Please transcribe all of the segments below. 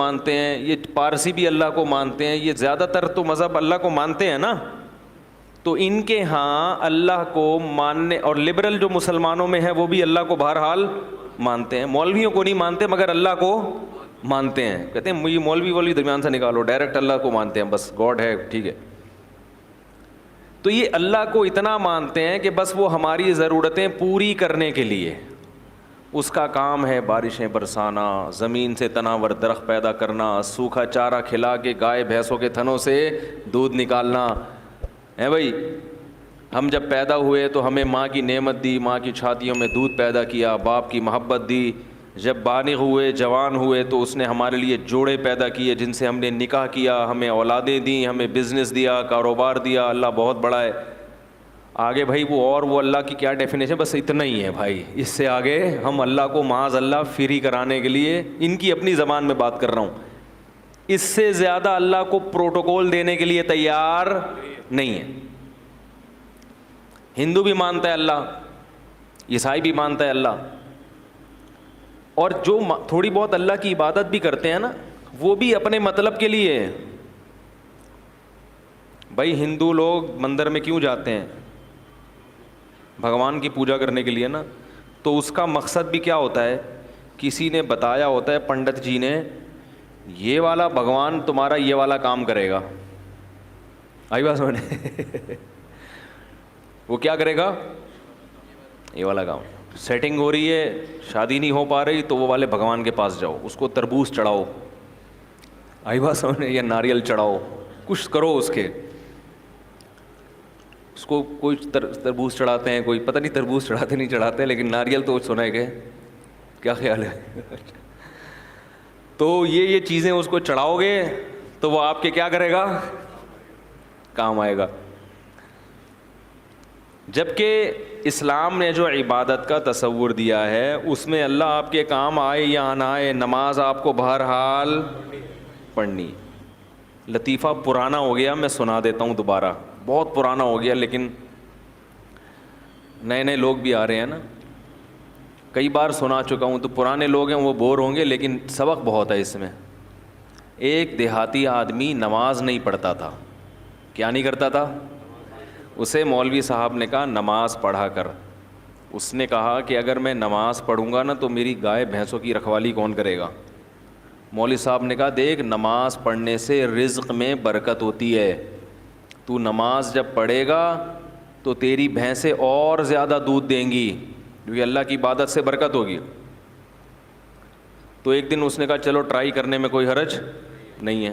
مانتے ہیں, یہ پارسی بھی اللہ کو مانتے ہیں, یہ زیادہ تر تو مذہب اللہ کو مانتے ہیں نا, تو ان کے ہاں اللہ کو ماننے, اور لبرل جو مسلمانوں میں ہے وہ بھی اللہ کو بہرحال مانتے ہیں, مولویوں کو نہیں مانتے مگر اللہ کو مانتے ہیں. کہتے ہیں یہ مولوی درمیان سے نکالو, ڈائریکٹ اللہ کو مانتے ہیں, بس گاڈ ہے ٹھیک ہے. تو یہ اللہ کو اتنا مانتے ہیں کہ بس وہ ہماری ضرورتیں پوری کرنے کے لیے, اس کا کام ہے بارشیں برسانا, زمین سے تناور درخت پیدا کرنا, سوکھا چارہ کھلا کے گائے بھینسوں کے تھنوں سے دودھ نکالنا ہے. بھائی ہم جب پیدا ہوئے تو ہمیں ماں کی نعمت دی, ماں کی چھاتیوں میں دودھ پیدا کیا, باپ کی محبت دی. جب بالغ ہوئے, جوان ہوئے, تو اس نے ہمارے لیے جوڑے پیدا کیے جن سے ہم نے نکاح کیا, ہمیں اولادیں دیں, ہمیں بزنس دیا, کاروبار دیا. اللہ بہت بڑا ہے. آگے بھائی وہ اللہ کی کیا ڈیفینیشن, بس اتنا ہی ہے بھائی, اس سے آگے ہم اللہ کو معاذ اللہ فری کرانے کے لیے, ان کی اپنی زبان میں بات کر رہا ہوں, اس سے زیادہ اللہ کو پروٹوکول دینے کے لیے تیار نہیں ہے. ہندو بھی مانتا ہے اللہ, عیسائی بھی مانتا ہے اللہ, اور جو تھوڑی بہت اللہ کی عبادت بھی کرتے ہیں نا وہ بھی اپنے مطلب کے لیے. بھائی ہندو لوگ مندر میں کیوں جاتے ہیں؟ بھگوان کی پوجا کرنے کے لیے نا. تو اس کا مقصد بھی کیا ہوتا ہے, کسی نے بتایا ہوتا ہے, پنڈت جی نے, یہ والا بھگوان تمہارا یہ والا کام کرے گا. آئی بات سمجھنے وہ کیا کرے گا, یہ والا کام. سیٹنگ ہو رہی ہے, شادی نہیں ہو پا رہی, تو وہ والے بھگوان کے پاس جاؤ, اس کو تربوز چڑھاؤ, آئی بات سمجھنے, یا ناریل چڑھاؤ, کچھ کرو اس کے. اس کو کوئی تربوز چڑھاتے ہیں, کوئی پتہ نہیں تربوز چڑھاتے نہیں چڑھاتے, لیکن ناریل تو سنا ہے کہ کیا خیال ہے. تو یہ چیزیں اس کو چڑھاؤ گے تو وہ آپ کے کیا کرے گا, کام آئے گا. جبکہ اسلام نے جو عبادت کا تصور دیا ہے اس میں اللہ آپ کے کام آئے یا نہ آئے, نماز آپ کو بہرحال پڑھنی. لطیفہ پرانا ہو گیا, میں سنا دیتا ہوں دوبارہ, بہت پرانا ہو گیا, لیکن نئے نئے لوگ بھی آ رہے ہیں نا, کئی بار سنا چکا ہوں, تو پرانے لوگ ہیں وہ بور ہوں گے, لیکن سبق بہت ہے اس میں. ایک دیہاتی آدمی نماز نہیں پڑھتا تھا. کیا نہیں کرتا تھا؟ اسے مولوی صاحب نے کہا نماز پڑھا کر. اس نے کہا کہ اگر میں نماز پڑھوں گا نا تو میری گائے بھینسوں کی رکھوالی کون کرے گا؟ مولوی صاحب نے کہا دیکھ, نماز پڑھنے سے رزق میں برکت ہوتی ہے. تو نماز جب پڑھے گا تو تیری بھینسیں اور زیادہ دودھ دیں گی, کیونکہ اللہ کی عبادت سے برکت ہوگی. تو ایک دن اس نے کہا چلو ٹرائی کرنے میں کوئی حرج نہیں ہے.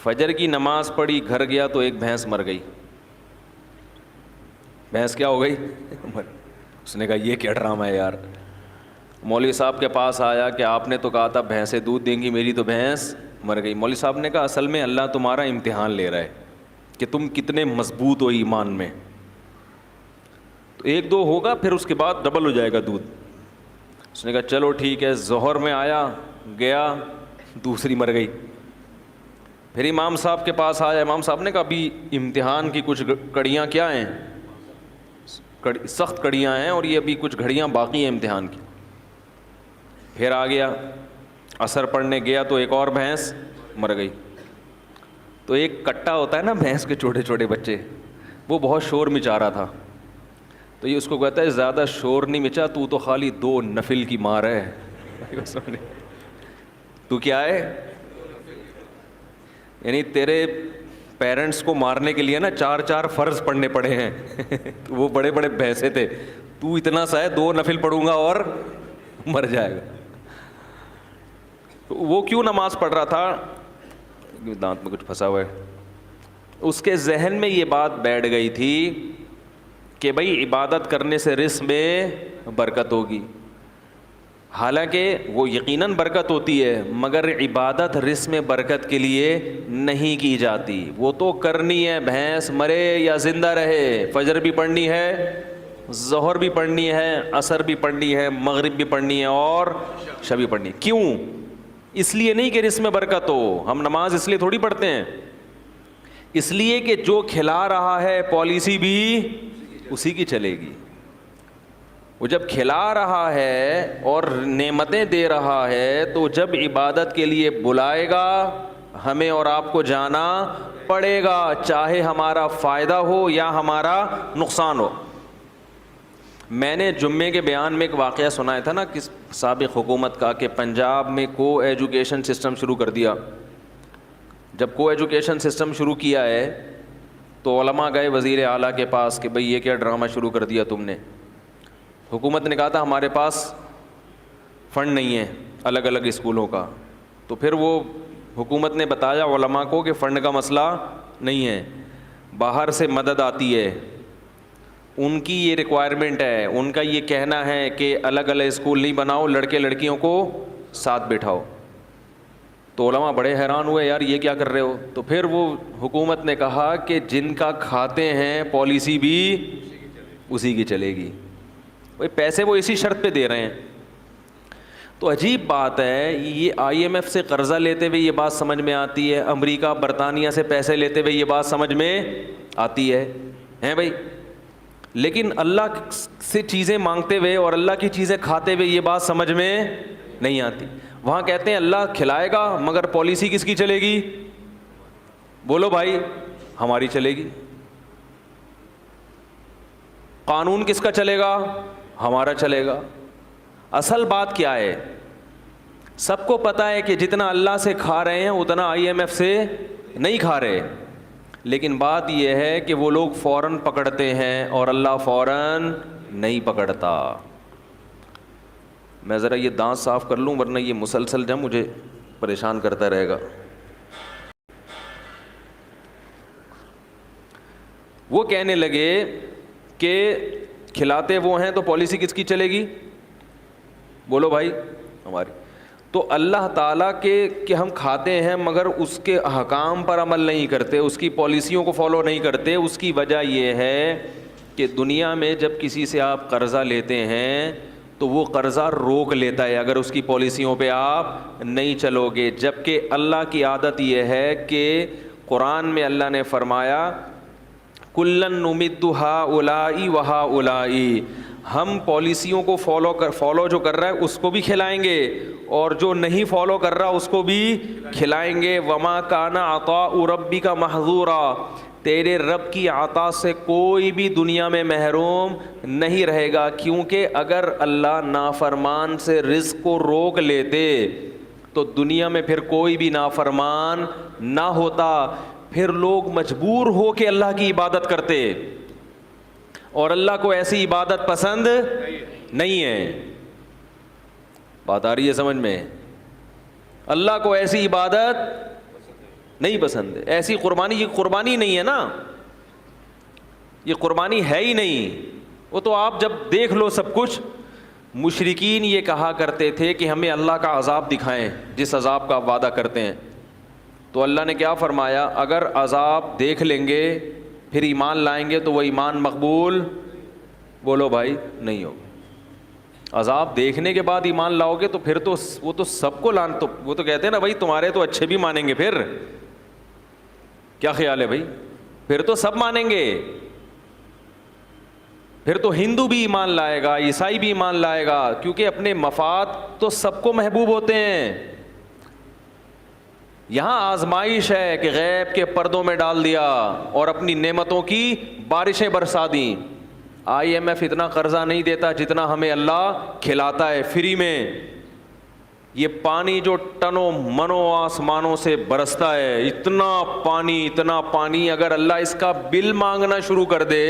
فجر کی نماز پڑھی, گھر گیا تو ایک بھینس مر گئی. بھینس کیا ہو گئی؟ اس نے کہا یہ کیا ڈرامہ ہے یار. مولوی صاحب کے پاس آیا کہ آپ نے تو کہا تھا بھینسیں دودھ دیں گی, میری تو بھینس مر گئی. مولوی صاحب نے کہا اصل میں اللہ تمہارا امتحان لے رہا ہے کہ تم کتنے مضبوط ہو ایمان میں. تو ایک دو ہوگا, پھر اس کے بعد ڈبل ہو جائے گا دودھ. اس نے کہا چلو ٹھیک ہے. ظہر میں آیا, گیا, دوسری مر گئی. پھر امام صاحب کے پاس آیا, امام صاحب نے کہا ابھی امتحان کی کچھ کڑیاں کیا ہیں, سخت کڑیاں ہیں, اور یہ ابھی کچھ گھڑیاں باقی ہیں امتحان کی. پھر آ گیا, عصر پڑھنے گیا تو ایک اور بھینس مر گئی. تو ایک کٹا ہوتا ہے نا بھینس کے چھوٹے چھوٹے بچے, وہ بہت شور مچا رہا تھا. تو یہ اس کو کہتا ہے زیادہ شور نہیں مچا, تو خالی 2 نفل کی مار ہے. تو کیا ہے, یعنی تیرے پیرنٹس کو مارنے کے لیے نا 4 فرض پڑھنے پڑے ہیں. وہ بڑے بڑے بھینسے تھے, تو اتنا سا ہے 2 نفل پڑھوں گا اور مر جائے گا. تو وہ کیوں نماز پڑھ رہا تھا, دانت میں کچھ پھنسا ہوا ہے. اس کے ذہن میں یہ بات بیٹھ گئی تھی کہ بھائی عبادت کرنے سے رزق میں برکت ہوگی. حالانکہ وہ یقیناً برکت ہوتی ہے, مگر عبادت رزق میں برکت کے لیے نہیں کی جاتی. وہ تو کرنی ہے, بھینس مرے یا زندہ رہے, فجر بھی پڑھنی ہے, ظہر بھی پڑھنی ہے, عصر بھی پڑھنی ہے, مغرب بھی پڑھنی ہے, اور عشاء بھی پڑھنی ہے. کیوں؟ اس لیے نہیں کہ رزق میں برکت ہو. ہم نماز اس لیے تھوڑی پڑھتے ہیں, اس لیے کہ جو کھلا رہا ہے پالیسی بھی اسی کی چلے گی. وہ جب کھلا رہا ہے اور نعمتیں دے رہا ہے تو جب عبادت کے لیے بلائے گا ہمیں اور آپ کو جانا پڑے گا، چاہے ہمارا فائدہ ہو یا ہمارا نقصان ہو۔ میں نے جمعے کے بیان میں ایک واقعہ سنایا تھا نا کس سابق حکومت کا، کہ پنجاب میں کو ایجوکیشن سسٹم شروع کر دیا۔ جب کو ایجوکیشن سسٹم شروع کیا ہے تو علماء گئے وزیر اعلیٰ کے پاس کہ بھئی یہ کیا ڈرامہ شروع کر دیا تم نے۔ حکومت نے کہا تھا ہمارے پاس فنڈ نہیں ہے الگ الگ اسکولوں کا، تو پھر وہ حکومت نے بتایا علماء کو کہ فنڈ کا مسئلہ نہیں ہے، باہر سے مدد آتی ہے، ان کی یہ ریکوائرمنٹ ہے، ان کا یہ کہنا ہے کہ الگ الگ اسکول نہیں بناؤ، لڑکے لڑکیوں کو ساتھ بٹھاؤ۔ تو علماء بڑے حیران ہوئے، یار یہ کیا کر رہے ہو؟ تو پھر وہ حکومت نے کہا کہ جن کا کھاتے ہیں پالیسی بھی اسی کی چلے گی، بھائی پیسے وہ اسی شرط پہ دے رہے ہیں۔ تو عجیب بات ہے، یہ آئی ایم ایف سے قرضہ لیتے ہوئے یہ بات سمجھ میں آتی ہے، امریکہ برطانیہ سے پیسے لیتے ہوئے یہ بات سمجھ میں آتی ہے ہیں بھائی، لیکن اللہ سے چیزیں مانگتے ہوئے اور اللہ کی چیزیں کھاتے ہوئے یہ بات سمجھ میں نہیں آتی۔ وہاں کہتے ہیں اللہ کھلائے گا مگر پالیسی کس کی چلے گی؟ بولو بھائی، ہماری چلے گی۔ قانون کس کا چلے گا؟ ہمارا چلے گا۔ اصل بات کیا ہے؟ سب کو پتہ ہے کہ جتنا اللہ سے کھا رہے ہیں اتنا آئی ایم ایف سے نہیں کھا رہے، لیکن بات یہ ہے کہ وہ لوگ فوراً پکڑتے ہیں اور اللہ فوراً نہیں پکڑتا۔ میں ذرا یہ دانت صاف کر لوں ورنہ یہ مسلسل جب مجھے پریشان کرتا رہے گا۔ وہ کہنے لگے کہ کھلاتے وہ ہیں تو پالیسی کس کی چلے گی؟ بولو بھائی، ہماری۔ تو اللہ تعالیٰ کے کہ ہم کھاتے ہیں مگر اس کے احکام پر عمل نہیں کرتے، اس کی پالیسیوں کو فالو نہیں کرتے، اس کی وجہ یہ ہے کہ دنیا میں جب کسی سے آپ قرضہ لیتے ہیں تو وہ قرضہ روک لیتا ہے اگر اس کی پالیسیوں پہ آپ نہیں چلو گے، جبکہ اللہ کی عادت یہ ہے کہ قرآن میں اللہ نے فرمایا کُلًّا نُمِدُّ ہَٰؤُلَاءِ وَہَٰؤُلَاءِ، ہم پالیسیوں کو فالو جو کر رہا ہے اس کو بھی کھلائیں گے اور جو نہیں فالو کر رہا اس کو بھی کھلائیں گے۔ وَمَا كَانَ عَطَاءُ رَبِّكَ مَحْظُورًا، تیرے رب کی عطا سے کوئی بھی دنیا میں محروم نہیں رہے گا، کیونکہ اگر اللہ نافرمان سے رزق کو روک لیتے تو دنیا میں پھر کوئی بھی نافرمان نہ ہوتا، پھر لوگ مجبور ہو کے اللہ کی عبادت کرتے، اور اللہ کو ایسی عبادت پسند نہیں ہے۔ بات آ رہی ہے سمجھ میں؟ اللہ کو ایسی عبادت نہیں پسند ہے، ایسی قربانی، یہ قربانی نہیں ہے نا، یہ قربانی ہے ہی نہیں۔ وہ تو آپ جب دیکھ لو سب کچھ، مشرکین یہ کہا کرتے تھے کہ ہمیں اللہ کا عذاب دکھائیں جس عذاب کا وعدہ کرتے ہیں، تو اللہ نے کیا فرمایا؟ اگر عذاب دیکھ لیں گے پھر ایمان لائیں گے تو وہ ایمان مقبول، بولو بھائی، نہیں ہو۔ عذاب دیکھنے کے بعد ایمان لاؤ گے تو پھر تو وہ تو سب کو تو وہ تو کہتے ہیں نا بھائی تمہارے تو اچھے بھی مانیں گے، پھر کیا خیال ہے بھائی؟ پھر تو سب مانیں گے، پھر تو ہندو بھی ایمان لائے گا، عیسائی بھی ایمان لائے گا، کیونکہ اپنے مفاد تو سب کو محبوب ہوتے ہیں۔ یہاں آزمائش ہے کہ غیب کے پردوں میں ڈال دیا اور اپنی نعمتوں کی بارشیں برسا دیں۔ آئی ایم ایف اتنا قرضہ نہیں دیتا جتنا ہمیں اللہ کھلاتا ہے فری میں۔ یہ پانی جو ٹنوں منوں آسمانوں سے برستا ہے، اتنا پانی اگر اللہ اس کا بل مانگنا شروع کر دے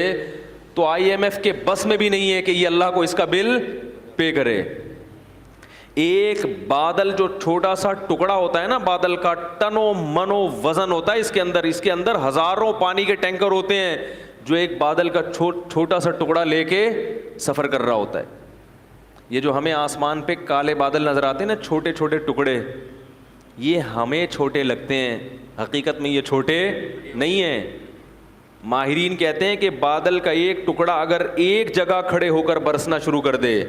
تو آئی ایم ایف کے بس میں بھی نہیں ہے کہ یہ اللہ کو اس کا بل پے کرے۔ ایک بادل جو چھوٹا سا ٹکڑا ہوتا ہے نا، بادل کا ٹنوں منوں وزن ہوتا ہے اس کے اندر ہزاروں پانی کے ٹینکر ہوتے ہیں جو ایک بادل کا چھوٹا سا ٹکڑا لے کے سفر کر رہا ہوتا ہے۔ یہ جو ہمیں آسمان پہ کالے بادل نظر آتے ہیں نا، چھوٹے چھوٹے ٹکڑے، یہ ہمیں چھوٹے لگتے ہیں، حقیقت میں یہ چھوٹے نہیں ہیں۔ ماہرین کہتے ہیں کہ بادل کا ایک ٹکڑا اگر ایک جگہ کھڑے ہو کر برسنا شروع کر دے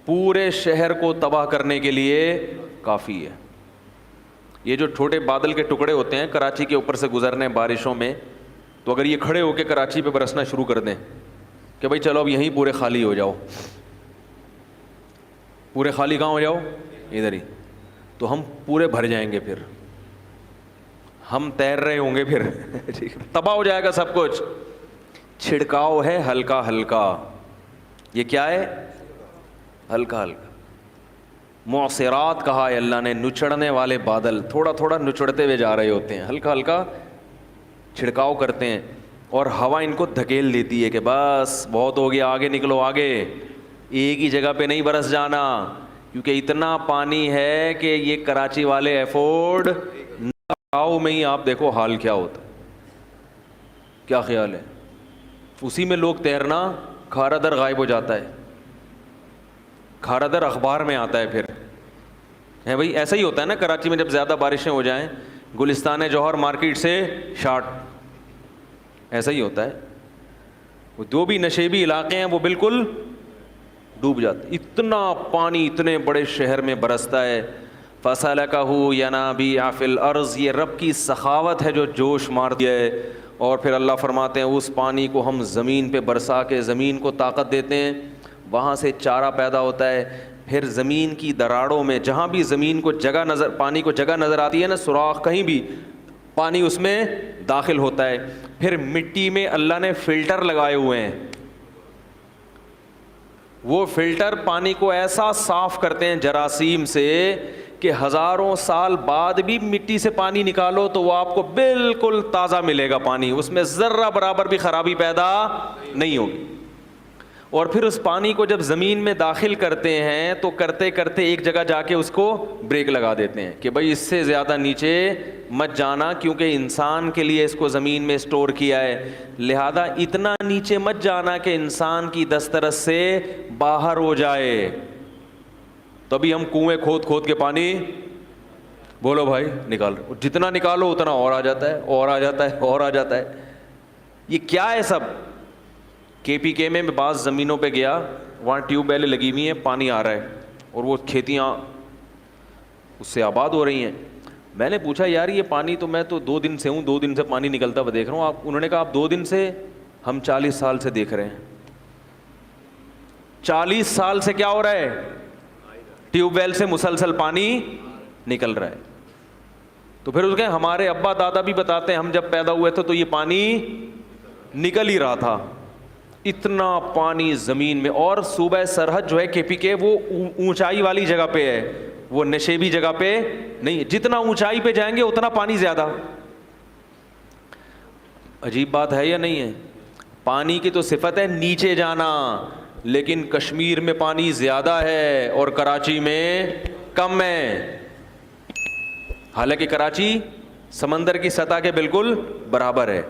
پورے شہر کو تباہ کرنے کے لیے کافی ہے۔ یہ جو چھوٹے بادل کے ٹکڑے ہوتے ہیں کراچی کے اوپر سے گزرنے بارشوں میں، تو اگر یہ کھڑے ہو کے کراچی پہ برسنا شروع کر دیں کہ بھائی چلو اب یہیں پورے خالی ہو جاؤ، پورے خالی کہاں ہو جاؤ؟ ادھر ہی. تو ہم پورے بھر جائیں گے, پھر ہم تیر رہے ہوں گے, پھر تباہ ہو جائے گا سب کچھ. چھڑکاؤ ہے ہلکا ہلکا, یہ کیا ہے؟ ہلکا ہلکا. معصرات کہا ہے اللہ نے, نچڑنے والے بادل, تھوڑا تھوڑا نچڑتے ہوئے جا رہے ہوتے ہیں, ہلکا ہلکا چھڑکاؤ کرتے ہیں, اور ہوا ان کو دھکیل دیتی ہے کہ بس بہت ہو گیا, آگے نکلو آگے, ایک ہی جگہ پہ نہیں برس جانا, کیونکہ اتنا پانی ہے کہ یہ کراچی والے افورڈ نہ میں ہی. آپ دیکھو حال کیا ہوتا, کیا خیال ہے؟ اسی میں لوگ تیرنا, کھارا در غائب ہو جاتا ہے, کھارا در اخبار میں آتا ہے پھر ہے بھائی. ایسا ہی ہوتا ہے نا کراچی میں, جب زیادہ بارشیں ہو جائیں, گلستان جوہر مارکیٹ سے شارٹ, ایسا ہی ہوتا ہے. وہ جو بھی نشیبی علاقے ہیں وہ بالکل ڈوب جاتے, اتنا پانی اتنے بڑے شہر میں برستا ہے. فَسَلَكَهُ يَنَابِيعَ فِي الْأَرْضِ, یہ رب کی سخاوت ہے جو جوش مار دیا ہے. اور پھر اللہ فرماتے ہیں اس پانی کو ہم زمین پہ برسا کے زمین کو طاقت دیتے ہیں, وہاں سے چارہ پیدا ہوتا ہے. پھر زمین کی دراڑوں میں جہاں بھی زمین کو جگہ نظر, پانی کو جگہ نظر آتی ہے نا, سوراخ کہیں بھی, پانی اس میں داخل ہوتا ہے. پھر مٹی میں اللہ نے فلٹر لگائے ہوئے ہیں, وہ فلٹر پانی کو ایسا صاف کرتے ہیں جراثیم سے کہ ہزاروں سال بعد بھی مٹی سے پانی نکالو تو وہ آپ کو بالکل تازہ ملے گا پانی, اس میں ذرہ برابر بھی خرابی پیدا نہیں ہوگی. اور پھر اس پانی کو جب زمین میں داخل کرتے ہیں تو کرتے کرتے ایک جگہ جا کے اس کو بریک لگا دیتے ہیں کہ بھائی اس سے زیادہ نیچے مت جانا, کیونکہ انسان کے لیے اس کو زمین میں اسٹور کیا ہے, لہذا اتنا نیچے مت جانا کہ انسان کی دسترس سے باہر ہو جائے. تبھی ہم کنویں کھود کھود کے پانی, بولو بھائی, نکال رہے, جتنا نکالو اتنا اور آ جاتا ہے, اور آ جاتا ہے, اور آ جاتا ہے. یہ کیا ہے سب؟ KPK میں بعض زمینوں پہ گیا, وہاں ٹیوب ویلیں لگی ہوئی ہیں, پانی آ رہا ہے, اور وہ کھیتیاں اس سے آباد ہو رہی ہیں. میں نے پوچھا یار یہ پانی تو, میں تو 2 دن سے ہوں, 2 دن سے پانی نکلتا ہوا دیکھ رہا ہوں. انہوں نے کہا آپ 2 دن سے, ہم 40 سال سے دیکھ رہے ہیں. 40 سال سے کیا ہو رہا ہے؟ ٹیوب ویل سے مسلسل پانی نکل رہا ہے. تو پھر اس کے ہمارے ابا دادا بھی بتاتے ہیں, ہم جب پیدا ہوئے تھے تو یہ پانی نکل ہی رہا تھا, اتنا پانی زمین میں. اور صوبہ سرحد جو ہے KPK وہ اونچائی والی جگہ پہ ہے, وہ نشیبی جگہ پہ نہیں. جتنا اونچائی پہ جائیں گے اتنا پانی زیادہ. عجیب بات ہے یا نہیں ہے؟ پانی کی تو صفت ہے نیچے جانا, لیکن کشمیر میں پانی زیادہ ہے اور کراچی میں کم ہے. حالانکہ کراچی سمندر کی سطح کے بالکل برابر ہے,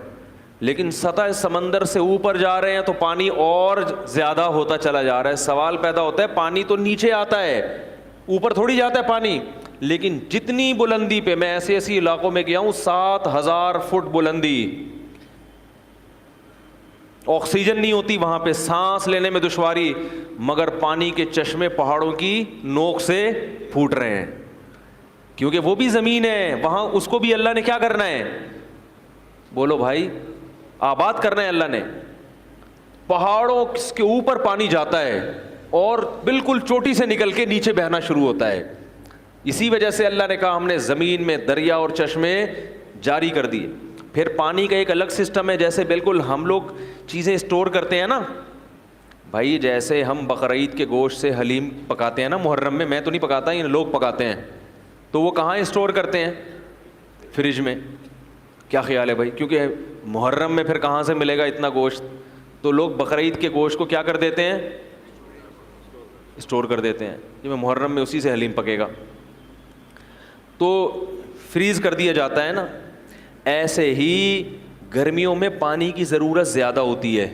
لیکن سطح سمندر سے اوپر جا رہے ہیں تو پانی اور زیادہ ہوتا چلا جا رہا ہے. سوال پیدا ہوتا ہے, پانی تو نیچے آتا ہے, اوپر تھوڑی جاتا ہے پانی. لیکن جتنی بلندی پہ, میں ایسے ایسی علاقوں میں گیا ہوں 7000 فٹ بلندی, آکسیجن نہیں ہوتی وہاں پہ, سانس لینے میں دشواری, مگر پانی کے چشمے پہاڑوں کی نوک سے پھوٹ رہے ہیں, کیونکہ وہ بھی زمین ہے وہاں, اس کو بھی اللہ نے کیا کرنا ہے؟ بولو بھائی, آباد کرنا ہے اللہ نے. پہاڑوں کے اوپر پانی جاتا ہے اور بالکل چوٹی سے نکل کے نیچے بہنا شروع ہوتا ہے. اسی وجہ سے اللہ نے کہا ہم نے زمین میں دریا اور چشمے جاری کر دیے. پھر پانی کا ایک الگ سسٹم ہے, جیسے بالکل ہم لوگ چیزیں اسٹور کرتے ہیں نا بھائی, جیسے ہم بقرعید کے گوشت سے حلیم پکاتے ہیں نا محرم میں, میں تو نہیں پکاتا, یہ لوگ پکاتے ہیں, تو وہ کہاں اسٹور کرتے ہیں؟ فریج میں. کیا خیال ہے بھائی؟ کیونکہ محرم میں پھر کہاں سے ملے گا اتنا گوشت, تو لوگ بقرعید کے گوشت کو کیا کر دیتے ہیں؟ اسٹور کر دیتے ہیں, جب محرم میں اسی سے حلیم پکے گا, تو فریز کر دیا جاتا ہے نا. ایسے ہی گرمیوں میں پانی کی ضرورت زیادہ ہوتی ہے,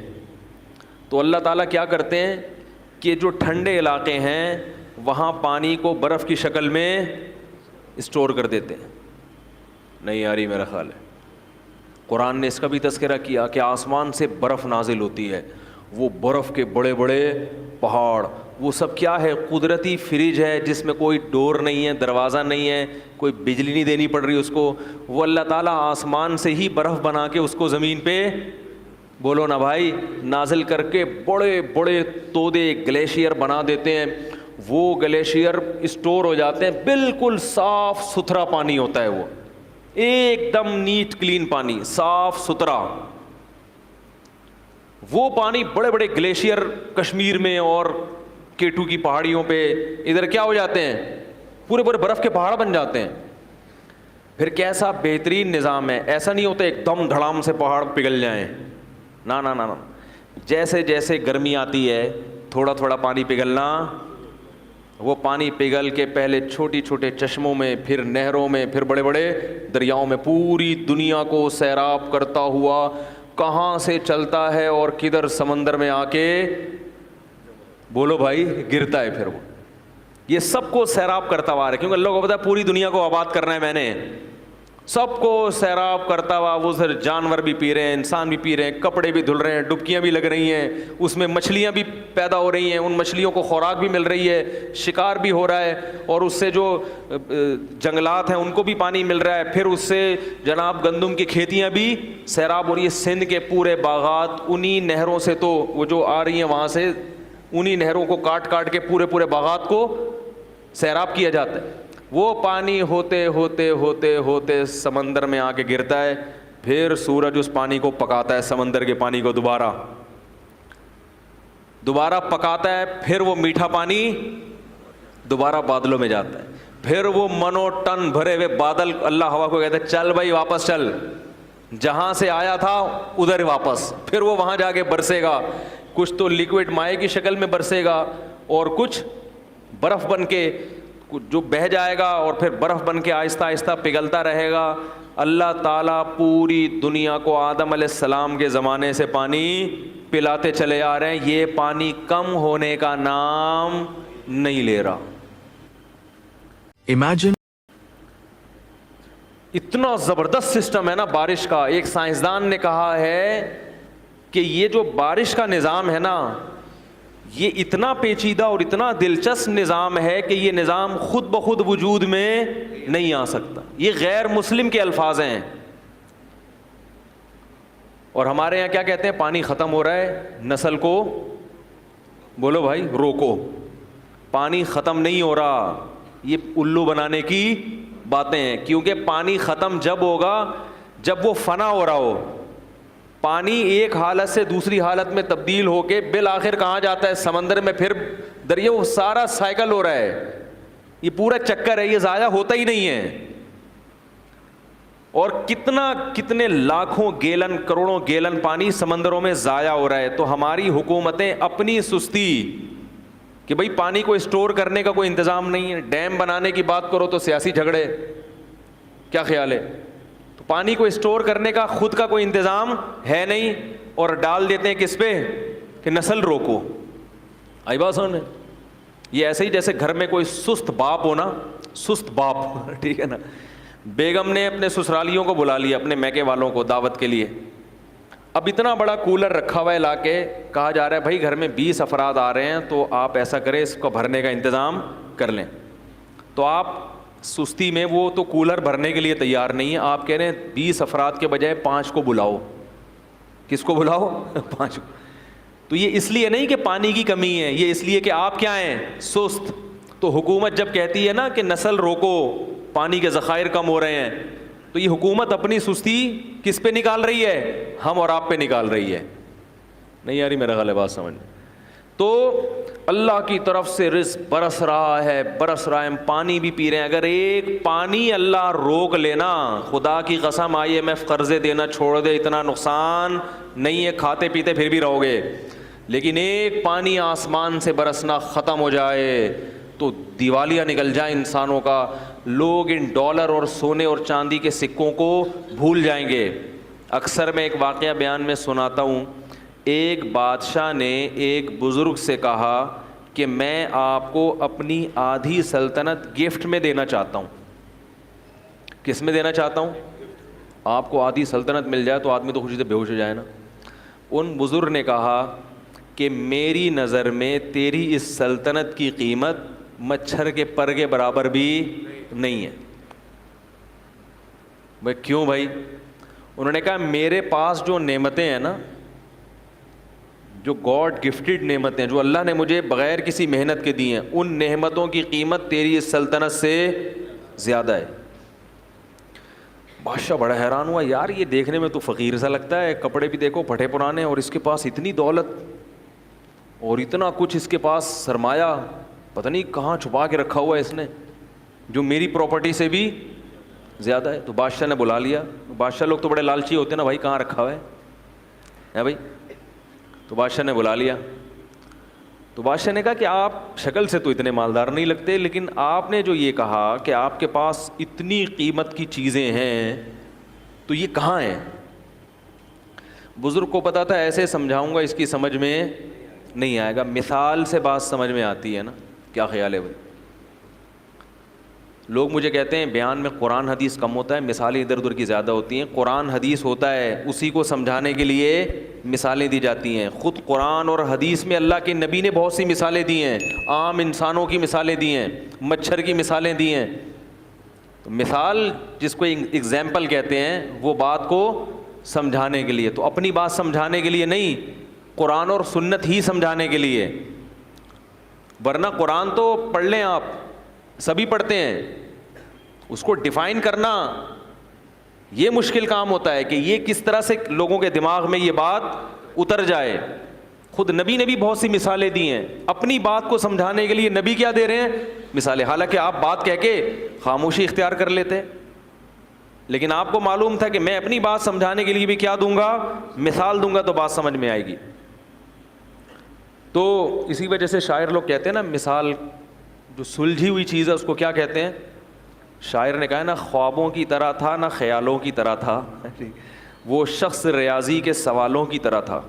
تو اللہ تعالیٰ کیا کرتے ہیں کہ جو ٹھنڈے علاقے ہیں وہاں پانی کو برف کی شکل میں اسٹور کر دیتے ہیں. نہیں آ رہی میرا خیال ہے؟ قرآن نے اس کا بھی تذکرہ کیا کہ آسمان سے برف نازل ہوتی ہے, وہ برف کے بڑے بڑے پہاڑ, وہ سب کیا ہے؟ قدرتی فریج ہے جس میں کوئی ڈور نہیں ہے, دروازہ نہیں ہے, کوئی بجلی نہیں دینی پڑ رہی اس کو. وہ اللہ تعالیٰ آسمان سے ہی برف بنا کے اس کو زمین پہ, بولو نا بھائی, نازل کر کے بڑے بڑے تودے گلیشیئر بنا دیتے ہیں. وہ گلیشیئر اسٹور ہو جاتے ہیں, بالکل صاف ستھرا پانی ہوتا ہے, وہ ایک دم نیٹ کلین پانی, صاف ستھرا. وہ پانی بڑے بڑے گلیشیئر کشمیر میں اور K2 کی پہاڑیوں پہ ادھر کیا ہو جاتے ہیں, پورے پورے برف کے پہاڑ بن جاتے ہیں. پھر کیسا بہترین نظام ہے, ایسا نہیں ہوتا ایک دم دھڑام سے پہاڑ پگھل جائیں, نا نا نا نا, جیسے جیسے گرمی آتی ہے تھوڑا تھوڑا پانی پگھلنا. وہ پانی پگھل کے پہلے چھوٹی چھوٹے چشموں میں, پھر نہروں میں, پھر بڑے بڑے دریاؤں میں, پوری دنیا کو سیراب کرتا ہوا کہاں سے چلتا ہے اور کدھر سمندر میں آ کے بولو بھائی گرتا ہے. پھر وہ یہ سب کو سیراب کرتا ہوا ہے, کیونکہ اللہ کو پتا ہے پوری دنیا کو آباد کرنا ہے میں نے, سب کو سیراب کرتا ہوا. وہ سر جانور بھی پی رہے ہیں, انسان بھی پی رہے ہیں, کپڑے بھی دھل رہے ہیں, ڈبکیاں بھی لگ رہی ہیں, اس میں مچھلیاں بھی پیدا ہو رہی ہیں, ان مچھلیوں کو خوراک بھی مل رہی ہے, شکار بھی ہو رہا ہے, اور اس سے جو جنگلات ہیں ان کو بھی پانی مل رہا ہے. پھر اس سے جناب گندم کی کھیتیاں بھی سیراب ہو رہی ہے, سندھ کے پورے باغات انہی نہروں سے, تو وہ جو آ رہی ہیں وہاں سے انہی نہروں کو کاٹ کاٹ کے پورے پورے باغات کو سیراب کیا جاتا ہے. وہ پانی ہوتے ہوتے ہوتے ہوتے سمندر میں آ کے گرتا ہے. پھر سورج اس پانی کو پکاتا ہے, سمندر کے پانی کو دوبارہ پکاتا ہے. پھر وہ میٹھا پانی دوبارہ بادلوں میں جاتا ہے. پھر وہ منو ٹن بھرے ہوئے بادل, اللہ ہوا کو کہتا ہے چل بھائی واپس چل, جہاں سے آیا تھا ادھر واپس. پھر وہ وہاں جا کے برسے گا, کچھ تو لیکوڈ مائع کی شکل میں برسے گا اور کچھ برف بن کے جو بہہ جائے گا, اور پھر برف بن کے آہستہ آہستہ پگھلتا رہے گا. اللہ تعالیٰ پوری دنیا کو آدم علیہ السلام کے زمانے سے پانی پلاتے چلے آ رہے ہیں. یہ پانی کم ہونے کا نام نہیں لے رہا. Imagine. اتنا زبردست سسٹم ہے نا بارش کا. ایک سائنسدان نے کہا ہے کہ یہ جو بارش کا نظام ہے نا, یہ اتنا پیچیدہ اور اتنا دلچسپ نظام ہے کہ یہ نظام خود بخود وجود میں نہیں آ سکتا. یہ غیر مسلم کے الفاظ ہیں, اور ہمارے یہاں کیا کہتے ہیں, پانی ختم ہو رہا ہے, نسل کو بولو بھائی روکو. پانی ختم نہیں ہو رہا, یہ الو بنانے کی باتیں ہیں. کیونکہ پانی ختم جب ہوگا جب وہ فنا ہو رہا ہو. پانی ایک حالت سے دوسری حالت میں تبدیل ہو کے بالآخر کہاں جاتا ہے, سمندر میں, پھر دریا. وہ سارا سائیکل ہو رہا ہے, یہ پورا چکر ہے, یہ ضائع ہوتا ہی نہیں ہے. اور کتنے لاکھوں گیلن کروڑوں گیلن پانی سمندروں میں ضائع ہو رہا ہے. تو ہماری حکومتیں اپنی سستی کہ بھئی پانی کو اسٹور کرنے کا کوئی انتظام نہیں ہے, ڈیم بنانے کی بات کرو تو سیاسی جھگڑے, کیا خیال ہے؟ تو پانی کو اسٹور کرنے کا خود کا کوئی انتظام ہے نہیں, اور ڈال دیتے ہیں کس پہ کہ نسل روکو. آئی بات سمجھ؟ یہ ایسے ہی جیسے گھر میں کوئی سست باپ ہو نا, سست باپ ٹھیک ہے نا, بیگم نے اپنے سسرالیوں کو بلا لیا, اپنے میکے والوں کو دعوت کے لیے. اب اتنا بڑا کولر رکھا ہوا ہے لا کے, کہا جا رہا ہے بھائی گھر میں 20 افراد آ رہے ہیں تو آپ ایسا کریں اس کو بھرنے کا انتظام کر لیں. تو آپ سستی میں وہ تو کولر بھرنے کے لیے تیار نہیں ہے, آپ کہہ رہے ہیں 20 افراد کے بجائے 5 کو بلاؤ. کس کو بلاؤ؟ 5 کو. تو یہ اس لیے نہیں کہ پانی کی کمی ہے, یہ اس لیے کہ آپ کیا ہیں, سست. تو حکومت جب کہتی ہے نا کہ نسل روکو, پانی کے ذخائر کم ہو رہے ہیں, تو یہ حکومت اپنی سستی کس پہ نکال رہی ہے, ہم اور آپ پہ نکال رہی ہے. نہیں یاری میرا غلط بات سمجھ. تو اللہ کی طرف سے رزق برس رہا ہے, ہم پانی بھی پی رہے ہیں. اگر ایک پانی اللہ روک لینا, خدا کی قسم IMF قرضے دینا چھوڑ دے, اتنا نقصان نہیں ہے, کھاتے پیتے پھر بھی رہو گے. لیکن ایک پانی آسمان سے برسنا ختم ہو جائے تو دیوالیہ نکل جائے انسانوں کا. لوگ ان ڈالر اور سونے اور چاندی کے سکوں کو بھول جائیں گے. اکثر میں ایک واقعہ بیان میں سناتا ہوں. ایک بادشاہ نے ایک بزرگ سے کہا کہ میں آپ کو اپنی آدھی سلطنت گفٹ میں دینا چاہتا ہوں. کس میں دینا چاہتا ہوں؟ آپ کو آدھی سلطنت مل جائے تو آدمی تو خوشی سے بے ہوش ہو جائے نا. ان بزرگ نے کہا کہ میری نظر میں تیری اس سلطنت کی قیمت مچھر کے پر کے برابر بھی نہیں ہے. بھائی کیوں بھائی؟ انہوں نے کہا میرے پاس جو نعمتیں ہیں نا جو گاڈ گفٹڈ نعمتیں جو اللہ نے مجھے بغیر کسی محنت کے دی ہیں, ان نعمتوں کی قیمت تیری اس سلطنت سے زیادہ ہے. بادشاہ بڑا حیران ہوا, یار یہ دیکھنے میں تو فقیر سا لگتا ہے, کپڑے بھی دیکھو پھٹے پرانے, اور اس کے پاس اتنی دولت اور اتنا کچھ, اس کے پاس سرمایہ پتہ نہیں کہاں چھپا کے رکھا ہوا ہے اس نے, جو میری پراپرٹی سے بھی زیادہ ہے. تو بادشاہ نے بلا لیا. بادشاہ لوگ تو بڑے لالچی ہوتے ہیں نا, بھائی کہاں رکھا ہوا ہے بھائی. تو بادشاہ نے بلا لیا. تو بادشاہ نے کہا کہ آپ شکل سے تو اتنے مالدار نہیں لگتے, لیکن آپ نے جو یہ کہا کہ آپ کے پاس اتنی قیمت کی چیزیں ہیں, تو یہ کہاں ہیں؟ بزرگ کو پتا تھا ایسے سمجھاؤں گا اس کی سمجھ میں نہیں آئے گا, مثال سے بات سمجھ میں آتی ہے نا. کیا خیال ہے بھائی؟ لوگ مجھے کہتے ہیں بیان میں قرآن حدیث کم ہوتا ہے, مثالیں ادھر ادھر کی زیادہ ہوتی ہیں. قرآن حدیث ہوتا ہے, اسی کو سمجھانے کے لیے مثالیں دی جاتی ہیں. خود قرآن اور حدیث میں اللہ کے نبی نے بہت سی مثالیں دی ہیں, عام انسانوں کی مثالیں دی ہیں, مچھر کی مثالیں دی ہیں. تو مثال جس کو ایگزامپل کہتے ہیں, وہ بات کو سمجھانے کے لیے, تو اپنی بات سمجھانے کے لیے نہیں, قرآن اور سنت ہی سمجھانے کے لیے. ورنہ قرآن تو پڑھ لیں آپ, سبھی پڑھتے ہیں, اس کو ڈیفائن کرنا یہ مشکل کام ہوتا ہے کہ یہ کس طرح سے لوگوں کے دماغ میں یہ بات اتر جائے. خود نبی نے بھی بہت سی مثالیں دی ہیں, اپنی بات کو سمجھانے کے لیے نبی کیا دے رہے ہیں؟ مثالیں. حالانکہ آپ بات کہہ کے خاموشی اختیار کر لیتے, لیکن آپ کو معلوم تھا کہ میں اپنی بات سمجھانے کے لیے بھی کیا دوں گا؟ مثال دوں گا, تو بات سمجھ میں آئے گی. تو اسی وجہ سے شاعر لوگ کہتے ہیں نا, مثال جو سلجھی ہوئی چیز ہے اس کو کیا کہتے ہیں؟ شاعر نے کہا نا, خوابوں کی طرح تھا نہ خیالوں کی طرح تھا, وہ شخص ریاضی کے سوالوں کی طرح تھا,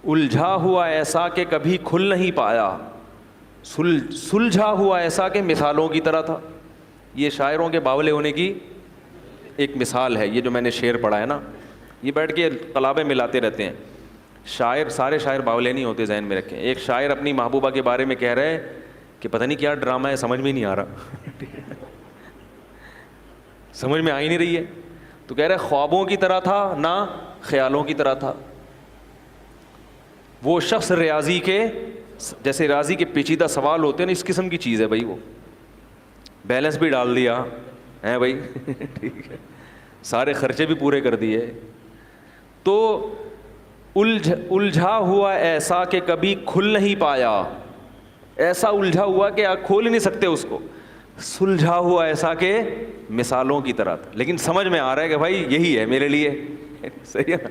الجھا ہوا ایسا کہ کبھی کھل نہیں پایا, سلجھا ہوا ایسا کہ مثالوں کی طرح تھا. یہ شاعروں کے باولے ہونے کی ایک مثال ہے. یہ جو میں نے شعر پڑھا ہے نا, یہ بیٹھ کے قلابیں ملاتے رہتے ہیں. شاعر, سارے شاعر باولے نہیں ہوتے, ذہن میں رکھیں. ایک شاعر اپنی محبوبہ کے بارے میں کہہ رہے کہ پتہ نہیں کیا ڈرامہ ہے, سمجھ میں نہیں آ رہا, سمجھ میں آ ہی نہیں رہی ہے. تو کہہ رہے خوابوں کی طرح تھا نہ خیالوں کی طرح تھا, وہ شخص ریاضی کے, جیسے ریاضی کے پیچیدہ سوال ہوتے ہیں نا, اس قسم کی چیز ہے بھائی. وہ بیلنس بھی ڈال دیا ہے بھائی, ٹھیک ہے, سارے خرچے بھی پورے کر دیے. تو الجھا ہوا ایسا کہ کبھی کھل نہیں پایا, ایسا الجھا ہوا کہ آپ کھول ہی نہیں سکتے اس کو. سلجھا ہوا ایسا کہ مثالوں کی طرح تھا, لیکن سمجھ میں آ رہا ہے کہ بھائی یہی ہے میرے لیے, صحیح ہے.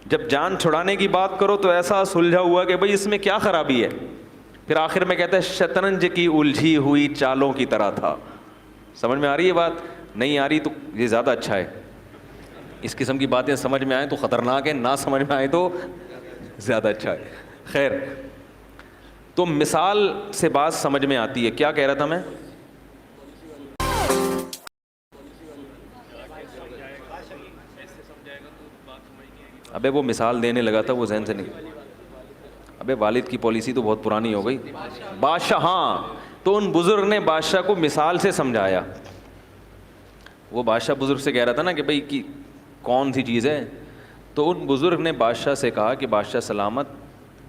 جب جان چھڑانے کی بات کرو تو ایسا سلجھا ہوا کہ بھائی اس میں کیا خرابی ہے. پھر آخر میں کہتا ہے شطرنج کی الجھی ہوئی چالوں کی طرح تھا. سمجھ میں آ رہی ہے بات؟ نہیں آ رہی تو یہ زیادہ اچھا ہے. اس قسم کی باتیں سمجھ میں آئیں تو خطرناک ہے, نہ سمجھ میں آئیں تو زیادہ اچھا ہے. خیر, تو مثال سے بات سمجھ میں آتی ہے. کیا کہہ رہا تھا میں؟ ابے وہ مثال دینے لگا تھا, وہ ذہن سے نہیں. ابے والد کی پالیسی تو بہت پرانی ہو گئی. بادشاہ, ہاں, تو ان بزرگ نے بادشاہ کو مثال سے سمجھایا. وہ بادشاہ بزرگ سے کہہ رہا تھا نا کہ بھائی کی کون سی چیز ہے, تو ان بزرگ نے بادشاہ سے کہا کہ بادشاہ سلامت,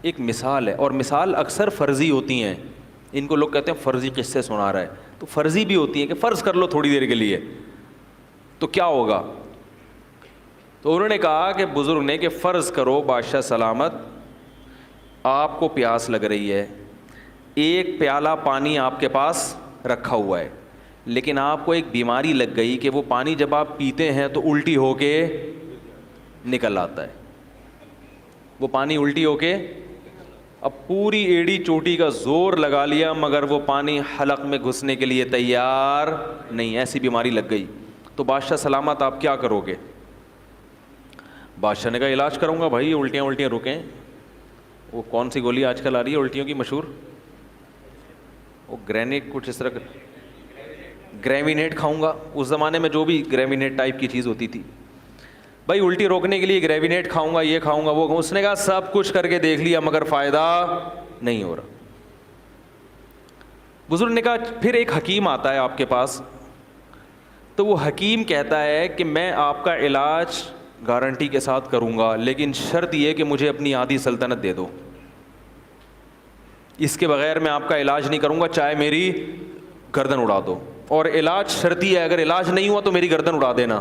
ایک مثال ہے, اور مثال اکثر فرضی ہوتی ہیں. ان کو لوگ کہتے ہیں فرضی قصے سنا رہا ہے, تو فرضی بھی ہوتی ہیں کہ فرض کر لو تھوڑی دیر کے لیے, تو کیا ہوگا. تو انہوں نے کہا کہ بزرگ نے کہ فرض کرو بادشاہ سلامت, آپ کو پیاس لگ رہی ہے, ایک پیالہ پانی آپ کے پاس رکھا ہوا ہے, لیکن آپ کو ایک بیماری لگ گئی کہ وہ پانی جب آپ پیتے ہیں تو الٹی ہو کے نکل آتا ہے. وہ پانی الٹی ہو کے, اب پوری ایڑی چوٹی کا زور لگا لیا مگر وہ پانی حلق میں گھسنے کے لیے تیار نہیں, ایسی بیماری لگ گئی. تو بادشاہ سلامت آپ کیا کرو گے؟ بادشاہ نے کہا علاج کروں گا بھائی, الٹیاں رکیں. وہ کون سی گولی آج کل آ رہی ہے الٹیوں کی مشہور, وہ گرینیٹ, کچھ اس طرح کا, گریوینیٹ کھاؤں گا. اس زمانے میں جو بھی گریوینیٹ ٹائپ کی چیز ہوتی تھی, بھائی الٹی روکنے کے لیے گریوینیٹ کھاؤں گا, یہ کھاؤں گا, وہ. اس نے کہا سب کچھ کر کے دیکھ لیا مگر فائدہ نہیں ہو رہا. بزرگ نے کہا پھر ایک حکیم آتا ہے آپ کے پاس, تو وہ حکیم کہتا ہے کہ میں آپ کا علاج گارنٹی کے ساتھ کروں گا, لیکن شرط یہ کہ مجھے اپنی آدھی سلطنت دے دو, اس کے بغیر میں آپ کا علاج نہیں کروں گا, چاہے میری گردن اڑا دو. اور علاج شرطی ہے, اگر علاج نہیں ہوا تو میری گردن اڑا دینا.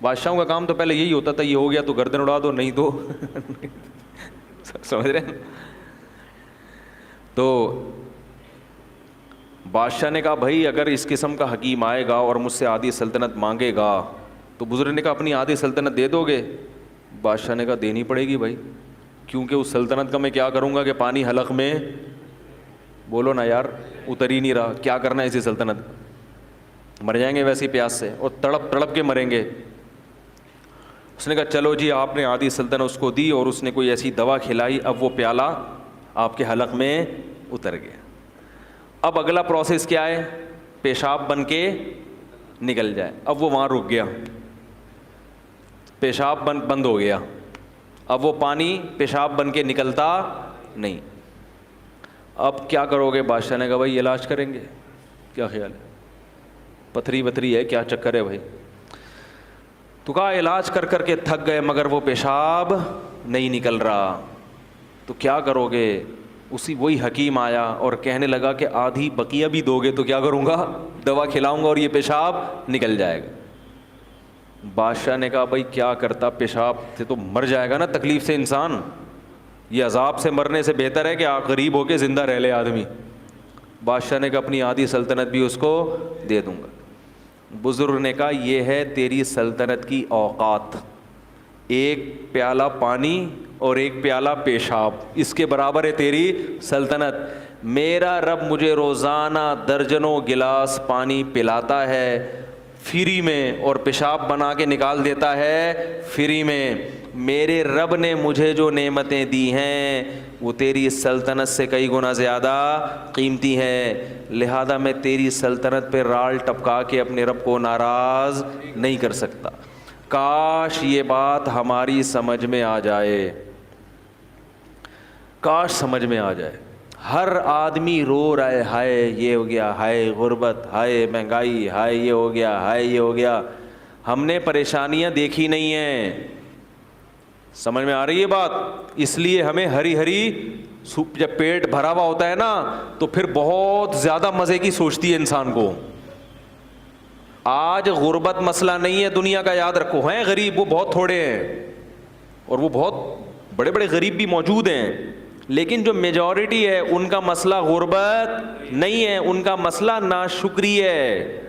بادشاہوں کا کام تو پہلے یہی ہوتا تھا, یہ ہو گیا تو گردن اڑا دو, نہیں تو سمجھ رہے ہیں. تو بادشاہ نے کہا بھائی اگر اس قسم کا حکیم آئے گا اور مجھ سے آدھی سلطنت مانگے گا تو بزرگ نے کہا اپنی آدھی سلطنت دے دو گے؟ بادشاہ نے کہا دینی پڑے گی بھائی, کیونکہ اس سلطنت کا میں کیا کروں گا کہ پانی حلق میں, بولو نا یار, اتر ہی نہیں رہا, کیا کرنا ہے اسی سلطنت, مر جائیں گے ویسی پیاس سے, اور تڑپ تڑپ کے مریں گے. اس نے کہا چلو جی, آپ نے آدھی سلطنت اس کو دی اور اس نے کوئی ایسی دوا کھلائی, اب وہ پیالہ آپ کے حلق میں اتر گیا. اب اگلا پروسیس کیا ہے؟ پیشاب بن کے نکل جائے. اب وہ وہاں رک گیا, پیشاب بند ہو گیا, اب وہ پانی پیشاب بن کے نکلتا نہیں. اب کیا کرو گے؟ بادشاہ نے کہا بھائی علاج کریں گے. کیا خیال ہے؟ پتھری وتھری ہے کیا چکر ہے بھائی؟ تو کہا علاج کر کر کے تھک گئے مگر وہ پیشاب نہیں نکل رہا, تو کیا کرو گے؟ وہی حکیم آیا اور کہنے لگا کہ آدھی بقیہ بھی دو گے تو کیا کروں گا؟ دوا کھلاؤں گا اور یہ پیشاب نکل جائے گا. بادشاہ نے کہا بھائی کیا کرتا, پیشاب سے تو مر جائے گا نا تکلیف سے انسان, یہ عذاب سے مرنے سے بہتر ہے کہ غریب ہو کے زندہ رہ لے آدمی. بادشاہ نے کہا اپنی آدھی سلطنت بھی اس کو دے دوں گا. بزرگ نے کہا یہ ہے تیری سلطنت کی اوقات, ایک پیالہ پانی اور ایک پیالہ پیشاب, اس کے برابر ہے تیری سلطنت. میرا رب مجھے روزانہ درجنوں گلاس پانی پلاتا ہے فری میں, اور پیشاب بنا کے نکال دیتا ہے فری میں. میرے رب نے مجھے جو نعمتیں دی ہیں وہ تیری سلطنت سے کئی گنا زیادہ قیمتی ہیں, لہذا میں تیری سلطنت پہ رال ٹپکا کے اپنے رب کو ناراض نہیں کر سکتا. کاش یہ بات ہماری سمجھ میں آ جائے, کاش سمجھ میں آ جائے. ہر آدمی رو رہا ہے, ہائے یہ ہو گیا, ہائے غربت, ہائے مہنگائی, ہائے یہ ہو گیا, ہائے یہ ہو گیا. ہم نے پریشانیاں دیکھی نہیں ہیں, سمجھ میں آ رہی ہے بات؟ اس لیے ہمیں ہری ہری جب پیٹ بھرا ہوا ہوتا ہے نا تو پھر بہت زیادہ مزے کی سوچتی ہے انسان کو. آج غربت مسئلہ نہیں ہے دنیا کا, یاد رکھو. ہیں غریب وہ بہت تھوڑے ہیں, اور وہ بہت بڑے بڑے غریب بھی موجود ہیں, لیکن جو میجورٹی ہے ان کا مسئلہ غربت نہیں ہے, ان کا مسئلہ ناشکری ہے.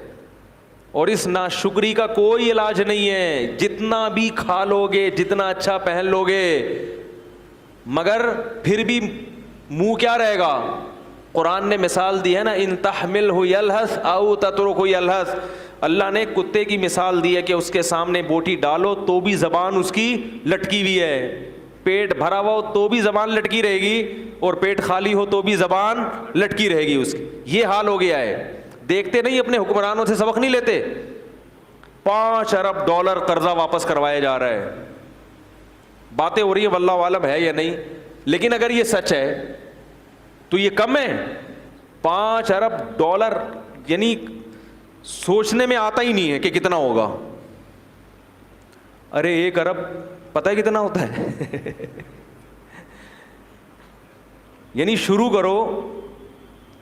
اور اس ناشکری کا کوئی علاج نہیں ہے, جتنا بھی کھا لو گے, جتنا اچھا پہن لو گے, مگر پھر بھی منہ کیا رہے گا؟ قرآن نے مثال دی ہے نا, ان تحملہ یلہث او تترکہ یلہث. اللہ نے کتے کی مثال دی ہے کہ اس کے سامنے بوٹی ڈالو تو بھی زبان اس کی لٹکی ہوئی ہے, پیٹ بھرا ہوا ہو تو بھی زبان لٹکی رہے گی, اور پیٹ خالی ہو تو بھی زبان لٹکی رہے گی اس کی. یہ حال ہو گیا ہے. دیکھتے نہیں اپنے حکمرانوں سے سبق نہیں لیتے؟ 5 ارب ڈالر قرضہ واپس کروایا جا رہا ہے. باتیں ہو رہی ہیں واللہ عالم ہے یا نہیں, لیکن اگر یہ سچ ہے تو یہ کم ہے. 5 ارب ڈالر یعنی سوچنے میں آتا ہی نہیں ہے کہ کتنا ہوگا. ارے 1 ارب پتہ ہے کتنا ہوتا ہے؟ یعنی شروع کرو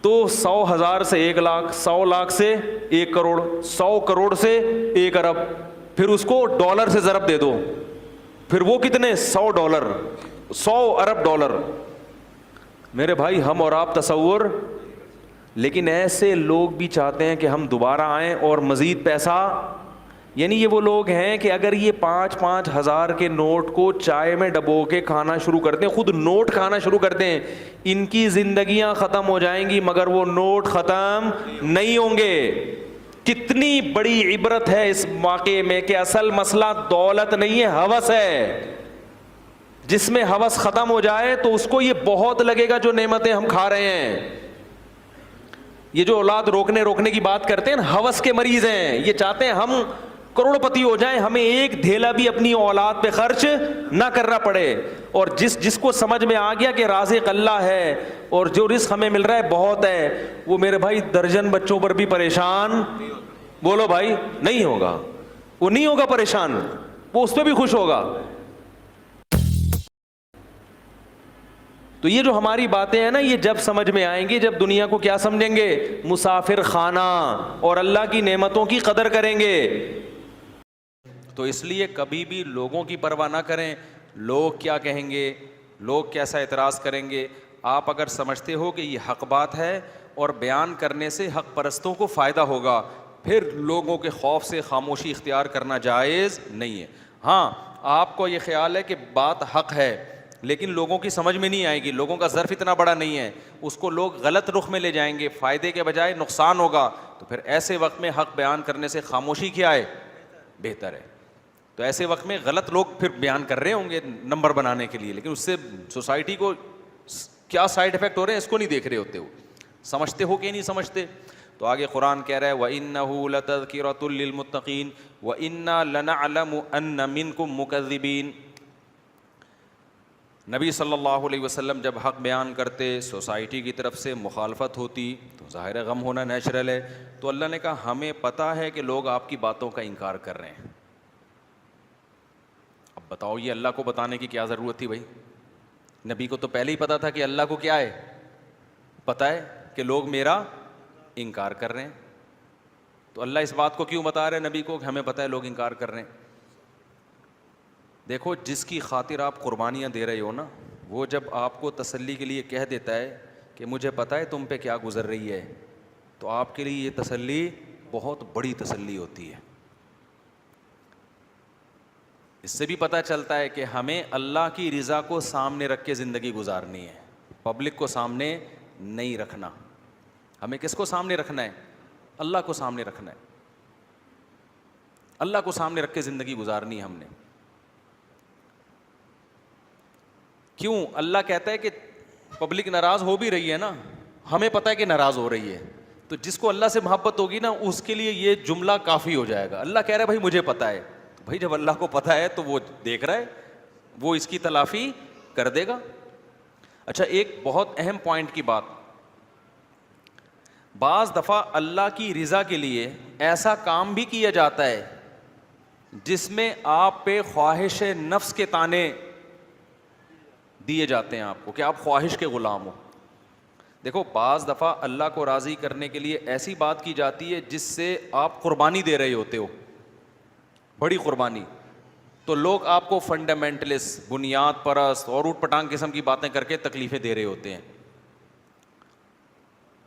تو 100,000 سے 1 لاکھ, 100 لاکھ سے 1 کروڑ, 100 کروڑ سے 1 ارب, پھر اس کو ڈالر سے ضرب دے دو, پھر وہ کتنے؟ 100 ڈالر, 100 ارب ڈالر. میرے بھائی ہم اور آپ تصور, لیکن ایسے لوگ بھی چاہتے ہیں کہ ہم دوبارہ آئیں اور مزید پیسہ. یعنی یہ وہ لوگ ہیں کہ اگر یہ 5-5 ہزار کے نوٹ کو چائے میں ڈبو کے کھانا شروع کرتے ہیں, خود نوٹ کھانا شروع کرتے ہیں, ان کی زندگیاں ختم ہو جائیں گی مگر وہ نوٹ ختم نہیں ہوں گے. کتنی بڑی عبرت ہے اس واقعے میں کہ اصل مسئلہ دولت نہیں ہے, ہوس ہے. جس میں ہوس ختم ہو جائے تو اس کو یہ بہت لگے گا جو نعمتیں ہم کھا رہے ہیں. یہ جو اولاد روکنے کی بات کرتے ہیں نا, ہوس کے مریض ہیں. یہ چاہتے ہیں ہم کروڑ پتی ہو جائیں, ہمیں ایک دھیلا بھی اپنی اولاد پہ خرچ نہ کرنا پڑے. اور جس کو سمجھ میں آ گیا کہ رازق اللہ ہے اور جو رزق ہمیں مل رہا ہے بہت ہے, وہ میرے بھائی درجن بچوں پر بھی پریشان, بولو بھائی, نہیں ہوگا. وہ نہیں ہوگا پریشان, وہ اس پہ بھی خوش ہوگا. تو یہ جو ہماری باتیں ہیں نا, یہ جب سمجھ میں آئیں گی جب دنیا کو کیا سمجھیں گے, مسافر خانہ, اور اللہ کی نعمتوں کی قدر کریں گے. تو اس لیے کبھی بھی لوگوں کی پرواہ نہ کریں, لوگ کیا کہیں گے, لوگ کیسا اعتراض کریں گے. آپ اگر سمجھتے ہو کہ یہ حق بات ہے اور بیان کرنے سے حق پرستوں کو فائدہ ہوگا, پھر لوگوں کے خوف سے خاموشی اختیار کرنا جائز نہیں ہے. ہاں, آپ کو یہ خیال ہے کہ بات حق ہے لیکن لوگوں کی سمجھ میں نہیں آئے گی, لوگوں کا ظرف اتنا بڑا نہیں ہے, اس کو لوگ غلط رخ میں لے جائیں گے, فائدے کے بجائے نقصان ہوگا, تو پھر ایسے وقت میں حق بیان کرنے سے خاموشی کیا ہے, بہتر ہے. تو ایسے وقت میں غلط لوگ پھر بیان کر رہے ہوں گے نمبر بنانے کے لیے, لیکن اس سے سوسائٹی کو کیا سائیڈ افیکٹ ہو رہے ہیں اس کو نہیں دیکھ رہے ہوتے. وہ سمجھتے ہو کہ نہیں سمجھتے. تو آگے قرآن کہہ رہا ہے وَإِنَّهُ لَتَذْكِرَةٌ لِّلْمُتَّقِينَ وَإِنَّا لَنَعْلَمُ أَنَّ مِنكُم مُّكَذِّبِينَ. نبی صلی اللہ علیہ وسلم جب حق بیان کرتے, سوسائٹی کی طرف سے مخالفت ہوتی تو ظاہر غم ہونا نیچرل ہے. تو اللہ نے کہا ہمیں پتہ ہے کہ لوگ آپ کی باتوں کا انکار کر رہے ہیں. اب بتاؤ یہ اللہ کو بتانے کی کیا ضرورت تھی بھائی, نبی کو تو پہلے ہی پتا تھا کہ اللہ کو کیا ہے, پتہ ہے کہ لوگ میرا انکار کر رہے ہیں. تو اللہ اس بات کو کیوں بتا رہے ہیں نبی کو کہ ہمیں پتہ ہے لوگ انکار کر رہے ہیں. دیکھو جس کی خاطر آپ قربانیاں دے رہے ہو نا, وہ جب آپ کو تسلی کے لیے کہہ دیتا ہے کہ مجھے پتہ ہے تم پہ کیا گزر رہی ہے, تو آپ کے لیے یہ تسلی بہت بڑی تسلی ہوتی ہے. اس سے بھی پتہ چلتا ہے کہ ہمیں اللہ کی رضا کو سامنے رکھ کے زندگی گزارنی ہے, پبلک کو سامنے نہیں رکھنا. ہمیں کس کو سامنے رکھنا ہے, اللہ کو سامنے رکھنا ہے. اللہ کو سامنے رکھ کے زندگی گزارنی ہے ہم نے. کیوں؟ اللہ کہتا ہے کہ پبلک ناراض ہو بھی رہی ہے نا, ہمیں پتہ ہے کہ ناراض ہو رہی ہے, تو جس کو اللہ سے محبت ہوگی نا اس کے لیے یہ جملہ کافی ہو جائے گا. اللہ کہہ رہا ہے بھائی مجھے پتہ ہے. بھائی جب اللہ کو پتہ ہے تو وہ دیکھ رہا ہے, وہ اس کی تلافی کر دے گا. اچھا, ایک بہت اہم پوائنٹ کی بات, بعض دفعہ اللہ کی رضا کے لیے ایسا کام بھی کیا جاتا ہے جس میں آپ پہ خواہش نفس کے طعنے دیے جاتے ہیں آپ کو کہ آپ خواہش کے غلام ہو. دیکھو بعض دفعہ اللہ کو راضی کرنے کے لیے ایسی بات کی جاتی ہے جس سے آپ قربانی دے رہے ہوتے ہو, بڑی قربانی, تو لوگ آپ کو فنڈامنٹلسٹ, بنیاد پرست اور اوٹ پٹانگ قسم کی باتیں کر کے تکلیفیں دے رہے ہوتے ہیں.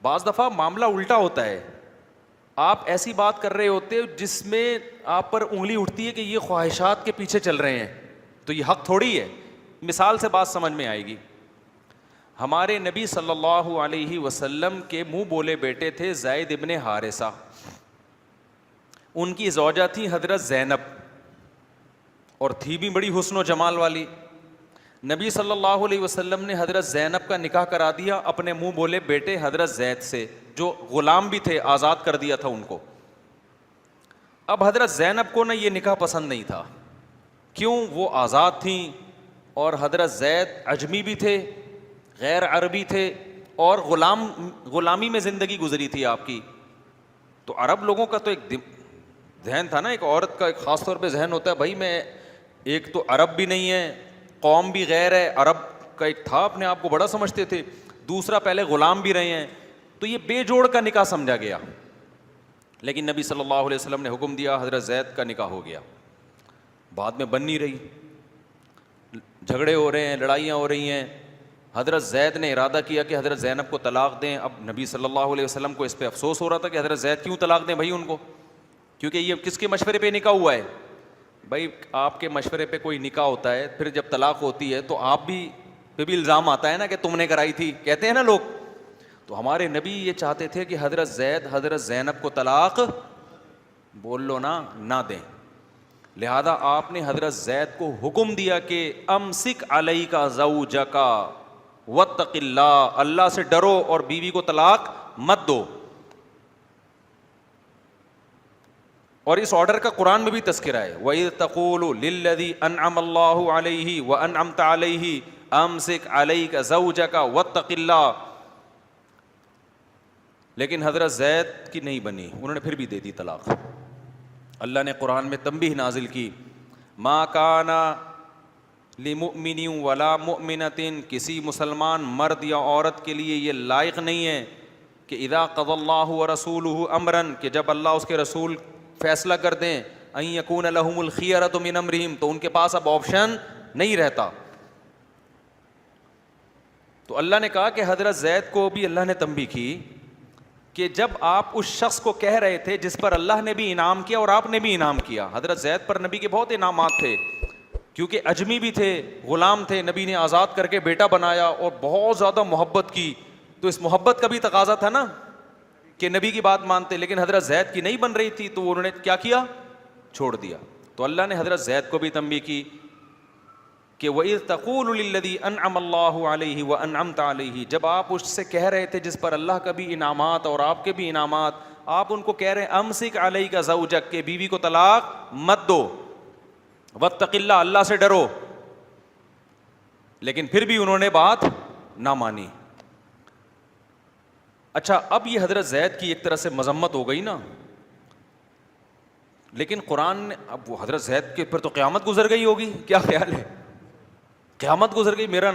بعض دفعہ معاملہ الٹا ہوتا ہے, آپ ایسی بات کر رہے ہوتے ہو جس میں آپ پر انگلی اٹھتی ہے کہ یہ خواہشات کے پیچھے چل رہے ہیں, تو یہ حق تھوڑی ہے. مثال سے بات سمجھ میں آئے گی. ہمارے نبی صلی اللہ علیہ وسلم کے منہ بولے بیٹے تھے زید ابن حارثہ, ان کی زوجہ تھی حضرت زینب, اور تھی بھی بڑی حسن و جمال والی. نبی صلی اللہ علیہ وسلم نے حضرت زینب کا نکاح کرا دیا اپنے منہ بولے بیٹے حضرت زید سے, جو غلام بھی تھے, آزاد کر دیا تھا ان کو. اب حضرت زینب کو نا یہ نکاح پسند نہیں تھا. کیوں؟ وہ آزاد تھیں اور حضرت زید عجمی بھی تھے, غیر عربی تھے, اور غلامی میں زندگی گزری تھی آپ کی. تو عرب لوگوں کا تو ایک ذہن تھا نا, ایک عورت کا ایک خاص طور پہ ذہن ہوتا ہے, بھائی میں ایک تو عرب بھی نہیں ہے, قوم بھی غیر ہے, عرب کا ایک تھا, اپنے آپ کو بڑا سمجھتے تھے, دوسرا پہلے غلام بھی رہے ہیں, تو یہ بے جوڑ کا نکاح سمجھا گیا. لیکن نبی صلی اللہ علیہ وسلم نے حکم دیا, حضرت زید کا نکاح ہو گیا. بعد میں بن نہیں رہی, جھگڑے ہو رہے ہیں, لڑائیاں ہو رہی ہیں. حضرت زید نے ارادہ کیا کہ حضرت زینب کو طلاق دیں. اب نبی صلی اللہ علیہ وسلم کو اس پہ افسوس ہو رہا تھا کہ حضرت زید کیوں طلاق دیں بھائی ان کو, کیونکہ یہ کس کے مشورے پہ نکاح ہوا ہے. بھائی آپ کے مشورے پہ کوئی نکاح ہوتا ہے, پھر جب طلاق ہوتی ہے تو آپ پہ بھی الزام آتا ہے نا کہ تم نے کرائی تھی, کہتے ہیں نا لوگ. تو ہمارے نبی یہ چاہتے تھے کہ حضرت زید حضرت زینب کو طلاق بول لو نہ دیں. لہذا آپ نے حضرت زید کو حکم دیا کہ امسک علیک زوجک واتق اللہ, اللہ سے ڈرو اور بیوی کو طلاق مت دو. اور اس آرڈر کا قرآن میں بھی تذکرہ ہے, وَإِذْ تَقُولُ لِلَّذِي أَنْعَمَ اللَّهُ عَلَيْهِ وَأَنْعَمْتَ عَلَيْهِ أَمْسِكْ عَلَيْكَ زَوْجَكَ وَاتَّقِ اللَّهِ. لیکن حضرت زید کی نہیں بنی, انہوں نے پھر بھی دے دی طلاق. اللہ نے قرآن میں تنبیہ نازل کی, ما کانا لمؤمن ولا مؤمنۃ، کسی مسلمان مرد یا عورت کے لیے یہ لائق نہیں ہے کہ اذا قضى اللہ ورسولہ امرا، کہ جب اللہ اس کے رسول فیصلہ کر دیں، ان یکون لہم الخیرۃ من امرہم، تو ان کے پاس اب آپشن نہیں رہتا. تو اللہ نے کہا کہ حضرت زید کو بھی اللہ نے تنبیہ کی کہ جب آپ اس شخص کو کہہ رہے تھے جس پر اللہ نے بھی انعام کیا اور آپ نے بھی انعام کیا. حضرت زید پر نبی کے بہت انعامات تھے، کیونکہ اجمی بھی تھے، غلام تھے، نبی نے آزاد کر کے بیٹا بنایا اور بہت زیادہ محبت کی. تو اس محبت کا بھی تقاضا تھا نا کہ نبی کی بات مانتے، لیکن حضرت زید کی نہیں بن رہی تھی تو انہوں نے کیا کیا؟ چھوڑ دیا. تو اللہ نے حضرت زید کو بھی تنبیہ کی کہ وَإِذْ تَقُولُ لِلَّذِي أَنْعَمَ اللَّهُ عَلَيْهِ وَأَنْعَمْتَ عَلَيْهِ، جب آپ اس سے کہہ رہے تھے جس پر اللہ کا بھی انعامات اور آپ کے بھی انعامات، آپ ان کو کہہ رہے ہیں امسک علیک زوجک، کہ بیوی کو طلاق مت دو، واتق اللہ، اللہ سے ڈرو، لیکن پھر بھی انہوں نے بات نہ مانی. اچھا، اب یہ حضرت زید کی ایک طرح سے مذمت ہو گئی نا، لیکن قرآن نے اب وہ حضرت زید کے پر تو قیامت گزر گئی ہوگی، کیا خیال ہے؟ قیامت گزر گئی، میرے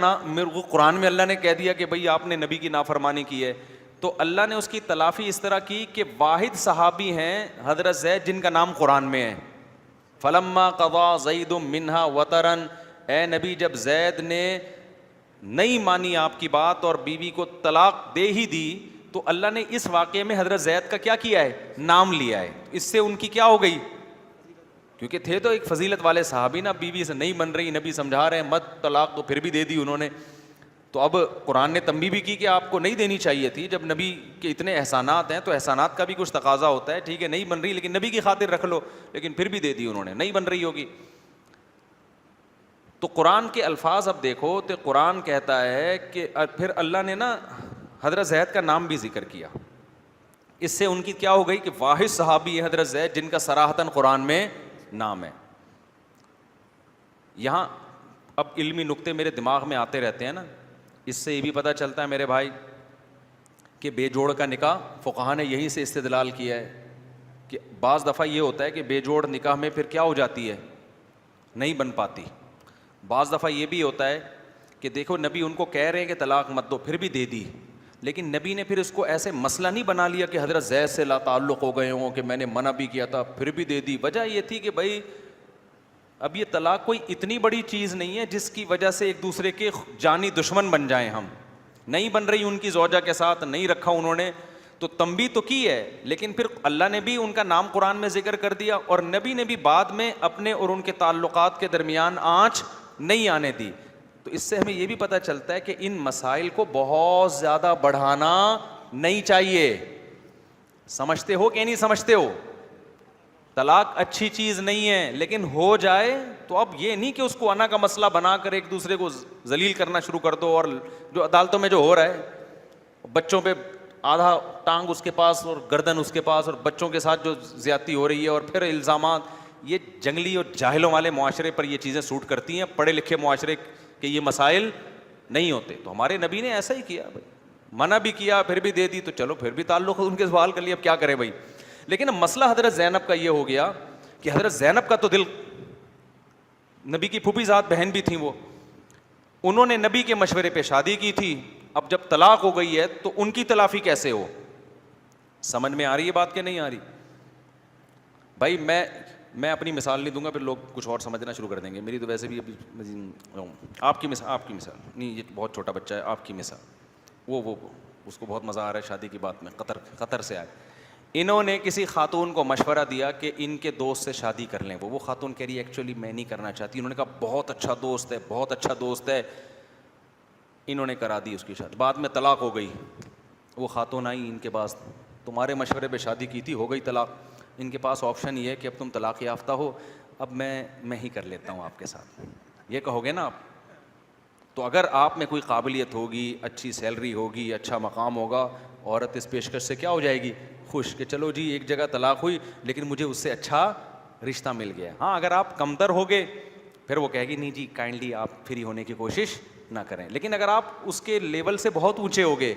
کو قرآن میں اللہ نے کہہ دیا کہ بھئی آپ نے نبی کی نافرمانی کی ہے. تو اللہ نے اس کی تلافی اس طرح کی کہ واحد صحابی ہیں حضرت زید جن کا نام قرآن میں ہے. فلما قضا زید منہا وطرن، اے نبی جب زید نے نہیں مانی آپ کی بات اور بیوی کو طلاق دے ہی دی، تو اللہ نے اس واقعے میں حضرت زید کا کیا کیا ہے؟ نام لیا ہے. اس سے ان کی کیا ہو گئی؟ کیونکہ تھے تو ایک فضیلت والے صحابی نا، بیوی سے نہیں بن رہی، نبی سمجھا رہے ہیں مت طلاق، تو پھر بھی دے دی انہوں نے. تو اب قرآن نے تنبیہ بھی کی کہ آپ کو نہیں دینی چاہیے تھی. جب نبی کے اتنے احسانات ہیں تو احسانات کا بھی کچھ تقاضا ہوتا ہے. ٹھیک ہے نہیں بن رہی لیکن نبی کی خاطر رکھ لو، لیکن پھر بھی دے دی انہوں نے، نہیں بن رہی ہوگی. تو قرآن کے الفاظ اب دیکھو تو قرآن کہتا ہے کہ پھر اللہ نے نا حضرت زید کا نام بھی ذکر کیا. اس سے ان کی کیا ہو گئی کہ واحد صحابی ہے حضرت زید جن کا صراحتاً قرآن میں نام ہے. یہاں اب علمی نکتے میرے دماغ میں آتے رہتے ہیں نا، اس سے یہ بھی پتہ چلتا ہے میرے بھائی کہ بے جوڑ کا نکاح فقہاء نے یہیں سے استدلال کیا ہے کہ بعض دفعہ یہ ہوتا ہے کہ بے جوڑ نکاح میں پھر کیا ہو جاتی ہے؟ نہیں بن پاتی. بعض دفعہ یہ بھی ہوتا ہے کہ دیکھو نبی ان کو کہہ رہے ہیں کہ طلاق مت دو، پھر بھی دے دی، لیکن نبی نے پھر اس کو ایسے مسئلہ نہیں بنا لیا کہ حضرت زید سے لا تعلق ہو گئے ہوں کہ میں نے منع بھی کیا تھا پھر بھی دے دی. وجہ یہ تھی کہ بھائی اب یہ طلاق کوئی اتنی بڑی چیز نہیں ہے جس کی وجہ سے ایک دوسرے کے جانی دشمن بن جائیں ہم. نہیں بن رہی ان کی زوجہ کے ساتھ، نہیں رکھا انہوں نے، تو تنبیہ تو کی ہے، لیکن پھر اللہ نے بھی ان کا نام قرآن میں ذکر کر دیا اور نبی نے بھی بعد میں اپنے اور ان کے تعلقات کے درمیان آنچ نہیں آنے دی. تو اس سے ہمیں یہ بھی پتہ چلتا ہے کہ ان مسائل کو بہت زیادہ بڑھانا نہیں چاہیے. سمجھتے ہو کہ نہیں سمجھتے ہو؟ طلاق اچھی چیز نہیں ہے، لیکن ہو جائے تو اب یہ نہیں کہ اس کو انا کا مسئلہ بنا کر ایک دوسرے کو ذلیل کرنا شروع کر دو. اور جو عدالتوں میں جو ہو رہا ہے، بچوں پہ آدھا ٹانگ اس کے پاس اور گردن اس کے پاس، اور بچوں کے ساتھ جو زیادتی ہو رہی ہے اور پھر الزامات، یہ جنگلی اور جاہلوں والے معاشرے پر یہ چیزیں سوٹ کرتی ہیں. پڑھے لکھے معاشرے کے یہ مسائل نہیں ہوتے. تو ہمارے نبی نے ایسا ہی کیا بھائی، منع بھی کیا پھر بھی دے دی، تو چلو پھر بھی تعلق ان کے سوال کر لیا، اب کیا کرے بھائی. لیکن اب مسئلہ حضرت زینب کا یہ ہو گیا کہ حضرت زینب کا تو دل، نبی کی پھوپھی ذات بہن بھی تھیں وہ، انہوں نے نبی کے مشورے پہ شادی کی تھی. اب جب طلاق ہو گئی ہے تو ان کی تلافی کیسے ہو؟ سمجھ میں آ رہی ہے بات کہ نہیں آ رہی؟ بھائی میں اپنی مثال نہیں دوں گا، پھر لوگ کچھ اور سمجھنا شروع کر دیں گے. میری تو ویسے بھی آپ کی مثال نہیں، یہ بہت چھوٹا بچہ ہے، آپ کی مثال، وہ اس کو بہت مزہ آ رہا ہے شادی کی بات میں، قطر سے آئے. انہوں نے کسی خاتون کو مشورہ دیا کہ ان کے دوست سے شادی کر لیں. وہ خاتون کہہ رہی ہے ایکچولی میں نہیں کرنا چاہتی. انہوں نے کہا بہت اچھا دوست ہے، بہت اچھا دوست ہے. انہوں نے کرا دی اس کی شادی. بعد میں طلاق ہو گئی. وہ خاتون آئی ان کے پاس، تمہارے مشورے پہ شادی کی تھی، ہو گئی طلاق. ان کے پاس آپشن یہ ہے کہ اب تم طلاق یافتہ ہو، اب میں ہی کر لیتا ہوں آپ کے ساتھ. یہ کہو گے نا آپ. تو اگر آپ میں کوئی قابلیت ہوگی، اچھی سیلری ہوگی، اچھا مقام ہوگا، عورت اس پیشکش سے کیا ہو جائے گی؟ خوش، کہ چلو جی ایک جگہ طلاق ہوئی لیکن مجھے اس سے اچھا رشتہ مل گیا. ہاں اگر آپ کمتر ہوگے پھر وہ کہے گی نہیں جی کائنڈلی آپ فری ہونے کی کوشش نہ کریں. لیکن اگر آپ اس کے لیول سے بہت اونچے ہوگے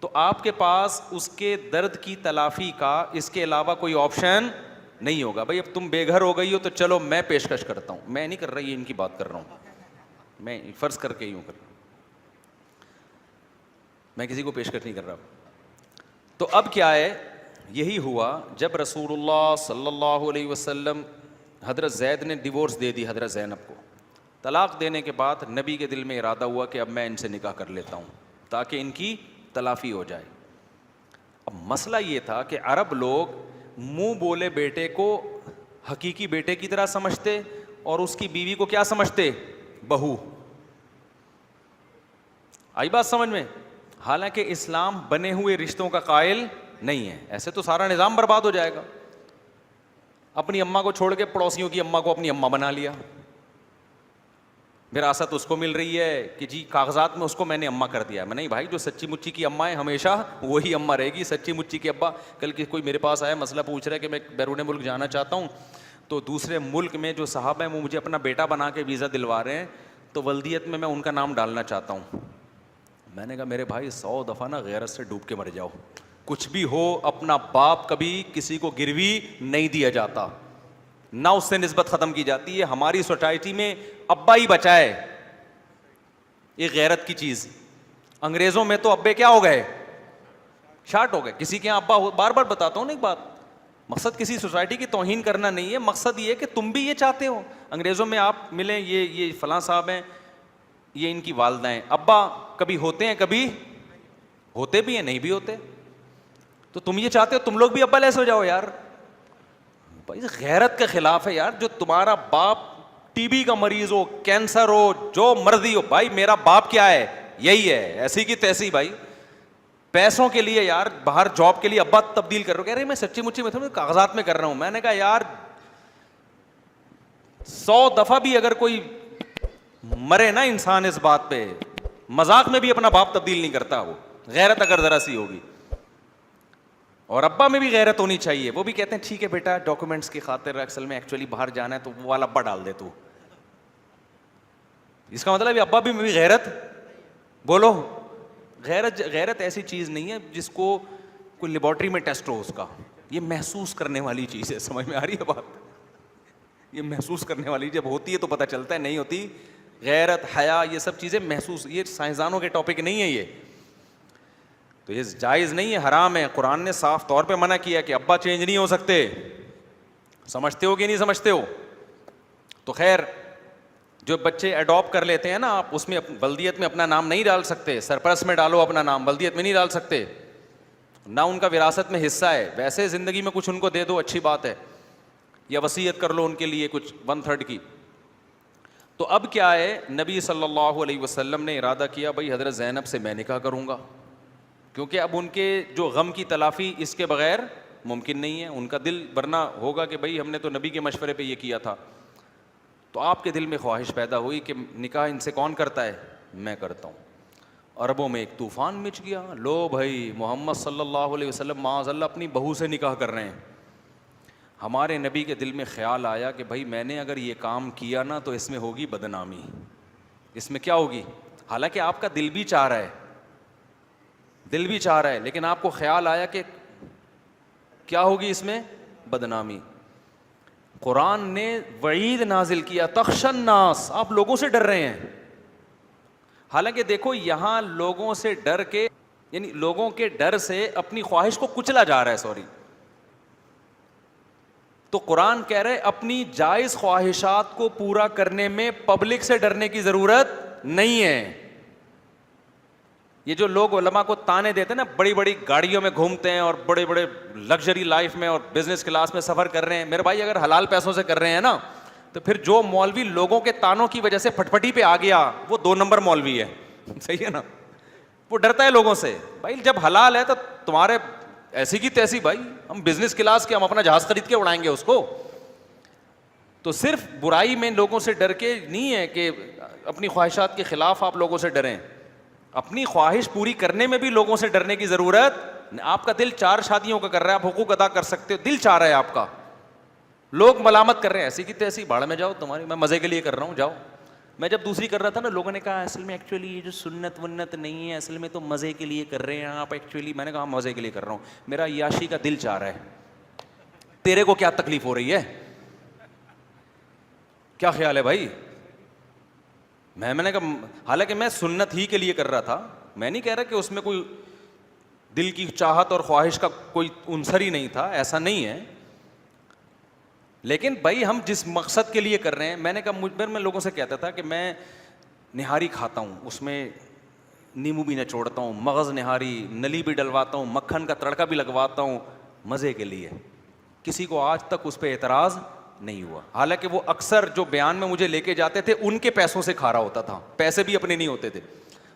تو آپ کے پاس اس کے درد کی تلافی کا اس کے علاوہ کوئی آپشن نہیں ہوگا. بھائی اب تم بے گھر ہو گئی ہو تو چلو میں پیشکش کرتا ہوں, میں نہیں کر رہا, یہ ان کی بات کر رہا ہوں, میں فرض کر کے یوں کر رہا ہوں, میں کسی کو پیشکش نہیں کر رہا. تو اب کیا ہے, یہی ہوا جب رسول اللہ صلی اللہ علیہ وسلم, حضرت زید نے ڈیورس دے دی حضرت زینب کو. طلاق دینے کے بعد نبی کے دل میں ارادہ ہوا کہ اب میں ان سے نکاح کر لیتا ہوں تاکہ ان کی تلافی ہو جائے. اب مسئلہ یہ تھا کہ عرب لوگ منہ بولے بیٹے کو حقیقی بیٹے کی طرح سمجھتے اور اس کی بیوی کو کیا سمجھتے, بہو. آئی بات سمجھ میں؟ حالانکہ اسلام بنے ہوئے رشتوں کا قائل نہیں ہے, ایسے تو سارا نظام برباد ہو جائے گا. اپنی اماں کو چھوڑ کے پڑوسیوں کی اماں کو اپنی اماں بنا لیا, وراثت اس کو مل رہی ہے کہ جی کاغذات میں اس کو میں نے اماں کر دیا. میں نہیں بھائی, جو سچی مچی کی اماں ہے ہمیشہ وہی اماں رہے گی. سچی مچی کے ابا, کل کی کوئی میرے پاس آیا مسئلہ پوچھ رہا ہے کہ میں بیرون ملک جانا چاہتا ہوں, تو دوسرے ملک میں جو صاحب ہیں وہ مجھے اپنا بیٹا بنا کے ویزا دلوا رہے ہیں, تو ولدیت میں ان کا نام ڈالنا چاہتا ہوں. میں نے کہا میرے بھائی 100 دفعہ نا غیرت سے ڈوب کے مر جاؤ, کچھ بھی ہو اپنا باپ کبھی کسی کو گروی نہیں دیا جاتا, نہ اس سے نسبت ختم کی جاتی ہے. ہماری سوسائٹی میں ابا ہی بچا ہے یہ غیرت کی چیز. انگریزوں میں تو ابے کیا ہو گئے, شارٹ ہو گئے. کسی کے یہاں ابا ہو, بار بار بتاتا ہوں نا ایک بات, مقصد کسی سوسائٹی کی توہین کرنا نہیں ہے, مقصد یہ کہ تم بھی یہ چاہتے ہو. انگریزوں میں آپ ملیں, یہ فلاں صاحب ہیں, یہ ان کی والدہ ہیں, ابا کبھی ہوتے ہیں, کبھی ہوتے بھی ہیں, نہیں بھی ہوتے. تو تم یہ چاہتے ہو تم لوگ بھی ابا لیس ہو جاؤ یار. بھائی غیرت کے خلاف ہے یار. جو تمہارا باپ ٹی بی کا مریض ہو, کینسر ہو, جو مرضی ہو, بھائی میرا باپ کیا ہے, یہی ہے, ایسی کی تیسی. بھائی پیسوں کے لیے یار باہر جاب کے لیے ابا تبدیل کر رہا ہوں, کہہ رہے میں سچی مچی میں کاغذات میں کر رہا ہوں. میں نے کہا یار 100 دفعہ بھی اگر کوئی مرے نا انسان اس بات پہ, مذاق میں بھی اپنا باپ تبدیل نہیں کرتا. وہ غیرت اگر ذرا سی ہوگی, اور ابا میں بھی غیرت ہونی چاہیے. وہ بھی کہتے ہیں ٹھیک ہے بیٹا ڈاکومنٹس کی خاطر, اصل میں ایکچولی باہر جانا ہے تو وہ والا ابا ڈال دے تو. اس کا مطلب ابا بھی غیرت, بولو غیرت ایسی چیز نہیں ہے جس کو کوئی لیبارٹری میں ٹیسٹ ہو اس کا. یہ محسوس کرنے والی چیز ہے. سمجھ میں آ رہی ہے بات؟ یہ محسوس کرنے والی, جب ہوتی ہے تو پتہ چلتا ہے, نہیں ہوتی. غیرت, حیا, یہ سب چیزیں محسوس, یہ سائنسدانوں کے ٹاپک نہیں ہے یہ. تو یہ جائز نہیں ہے, حرام ہے. قرآن نے صاف طور پہ منع کیا کہ ابا چینج نہیں ہو سکتے. سمجھتے ہو کہ نہیں سمجھتے ہو؟ تو خیر, جو بچے اڈاپٹ کر لیتے ہیں نا, آپ اس میں ولدیت میں اپنا نام نہیں ڈال سکتے. سرپرست میں ڈالو اپنا نام, ولدیت میں نہیں ڈال سکتے, نہ ان کا وراثت میں حصہ ہے. ویسے زندگی میں کچھ ان کو دے دو, اچھی بات ہے, یا وصیت کر لو ان کے لیے کچھ 1/3 کی. تو اب کیا ہے, نبی صلی اللہ علیہ وسلم نے ارادہ کیا بھائی حضرت زینب سے میں نکاح کروں گا, کیونکہ اب ان کے جو غم کی تلافی اس کے بغیر ممکن نہیں ہے. ان کا دل ورنہ ہوگا کہ بھائی ہم نے تو نبی کے مشورے پہ یہ کیا تھا. تو آپ کے دل میں خواہش پیدا ہوئی کہ نکاح ان سے کون کرتا ہے, میں کرتا ہوں. عربوں میں ایک طوفان مچ گیا, لو بھائی محمد صلی اللہ علیہ وسلم معاذ اللہ اپنی بہو سے نکاح کر رہے ہیں. ہمارے نبی کے دل میں خیال آیا کہ بھائی میں نے اگر یہ کام کیا نا تو اس میں ہوگی بدنامی, اس میں کیا ہوگی. حالانکہ آپ کا دل بھی چاہ رہا ہے, دل بھی چاہ رہا ہے, لیکن آپ کو خیال آیا کہ کیا ہوگی اس میں, بدنامی. قرآن نے وعید نازل کیا, تخشى الناس, آپ لوگوں سے ڈر رہے ہیں. حالانکہ دیکھو یہاں لوگوں سے ڈر کے, یعنی لوگوں کے ڈر سے اپنی خواہش کو کچلا جا رہا ہے, تو قرآن کہہ رہے اپنی جائز خواہشات کو پورا کرنے میں پبلک سے ڈرنے کی ضرورت نہیں ہے. یہ جو لوگ علماء کو تانے دیتے ہیں نا, بڑی بڑی گاڑیوں میں گھومتے ہیں اور بڑے بڑے لگژری لائف میں اور بزنس کلاس میں سفر کر رہے ہیں, میرے بھائی اگر حلال پیسوں سے کر رہے ہیں نا, تو پھر جو مولوی لوگوں کے تانوں کی وجہ سے پھٹپٹی پہ آ گیا وہ 2 نمبر مولوی ہے. صحیح ہے نا, وہ ڈرتا ہے لوگوں سے. بھائی جب حلال ہے تو تمہارے ایسی کی تیسی, بھائی ہم بزنس کلاس کے, ہم اپنا جہاز خرید کے اڑائیں گے اس کو. تو صرف برائی میں لوگوں سے ڈر کے نہیں ہے کہ اپنی خواہشات کے خلاف آپ لوگوں سے ڈریں, اپنی خواہش پوری کرنے میں بھی لوگوں سے ڈرنے کی ضرورت. آپ کا دل 4 شادیوں کا کر رہا ہے, آپ حقوق ادا کر سکتے ہو, دل چاہ رہا ہے آپ کا, لوگ ملامت کر رہے ہیں ایسی کی تیسی, بھاڑ میں جاؤ تمہاری, میں مزے کے لیے کر رہا ہوں, جاؤ. میں جب دوسری کر رہا تھا نا, لوگوں نے کہا اصل میں ایکچولی یہ جو سنت ونت نہیں ہے, اصل میں تو مزے کے لیے کر رہے ہیں آپ ایکچولی. میں نے کہا مزے کے لیے کر رہا ہوں, میرا عیاشی کا دل چاہ رہا ہے. تیرے کو کیا تکلیف ہو رہی ہے؟ کیا خیال ہے بھائی؟ میں نے کہا حالانکہ میں سنت ہی کے لیے کر رہا تھا, میں نہیں کہہ رہا کہ اس میں کوئی دل کی چاہت اور خواہش کا کوئی عنصر ہی نہیں تھا, ایسا نہیں ہے, لیکن بھائی ہم جس مقصد کے لیے کر رہے ہیں. میں نے کہا میں لوگوں سے کہتا تھا کہ میں نہاری کھاتا ہوں, اس میں نیمبو بھی نچوڑتا ہوں, مغز نہاری, نلی بھی ڈلواتا ہوں, مکھن کا تڑکا بھی لگواتا ہوں مزے کے لیے. کسی کو آج تک اس پہ اعتراض نہیں ہوا, حالانکہ وہ اکثر جو بیان میں مجھے لے کے جاتے تھے ان کے پیسوں سے کھا رہا ہوتا تھا, پیسے بھی اپنے نہیں ہوتے تھے.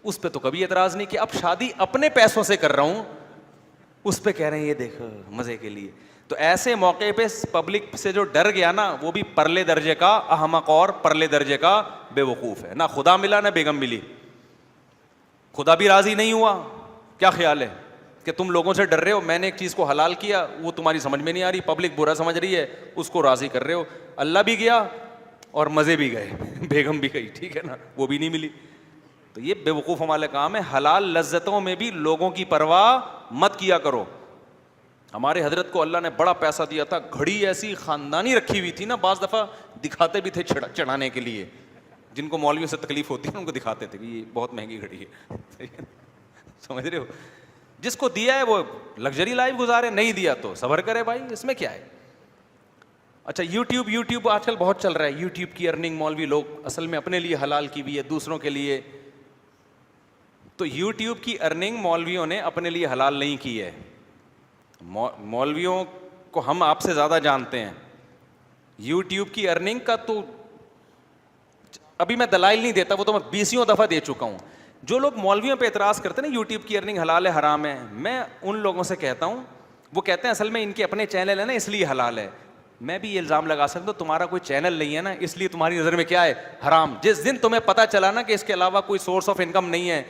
اس پہ تو کبھی اعتراض نہیں کہ اب شادی اپنے پیسوں سے کر رہا ہوں, اس پہ کہہ رہے ہیں یہ دیکھ مزے کے لیے. تو ایسے موقع پہ پبلک سے جو ڈر گیا نا, وہ بھی پرلے درجے کا احمق اور پرلے درجے کا بے وقوف ہے. نہ خدا ملا نہ بیگم ملی, خدا بھی راضی نہیں ہوا. کیا خیال ہے کہ تم لوگوں سے ڈر رہے ہو, میں نے ایک چیز کو حلال کیا, وہ تمہاری سمجھ میں نہیں آ رہی, پبلک برا سمجھ رہی ہے, اس کو راضی کر رہے ہو. اللہ بھی گیا اور مزے بھی گئے, بیگم بھی گئی, ٹھیک ہے نا, وہ بھی نہیں ملی. تو یہ بے وقوف ہمارے کام ہے. حلال لذتوں میں بھی لوگوں کی پرواہ مت کیا کرو. ہمارے حضرت کو اللہ نے بڑا پیسہ دیا تھا, گھڑی ایسی خاندانی رکھی ہوئی تھی نا, بعض دفعہ دکھاتے بھی تھے چڑھانے کے لیے, جن کو مولویوں سے تکلیف ہوتی ہے ان کو دکھاتے تھے کہ یہ بہت مہنگی گھڑی ہے. سمجھ رہے ہو, جس کو دیا ہے وہ لگژری لائف گزارے, نہیں دیا تو صبر کرے بھائی, اس میں کیا ہے. اچھا یوٹیوب آج کل بہت چل رہا ہے. یوٹیوب کی ارننگ مولوی لوگ اصل میں اپنے لیے حلال کی بھی ہے, دوسروں کے لیے. تو یوٹیوب کی ارننگ مولویوں نے اپنے لیے حلال نہیں کی ہے. مولویوں کو ہم آپ سے زیادہ جانتے ہیں. یوٹیوب کی ارننگ کا تو ابھی میں دلائل نہیں دیتا, وہ تو میں 20 دفعہ دے چکا ہوں. جو لوگ مولویوں پہ اعتراض کرتے ہیں نا یوٹیوب کی ارننگ حلال ہے حرام ہے, میں ان لوگوں سے کہتا ہوں, وہ کہتے ہیں اصل میں ان کے اپنے چینل ہے نا اس لیے حلال ہے. میں بھی یہ الزام لگا سکتا ہوں تمہارا کوئی چینل نہیں ہے نا اس لیے تمہاری نظر میں کیا ہے, حرام. جس دن تمہیں پتہ چلا نا کہ اس کے علاوہ کوئی سورس آف انکم نہیں ہے,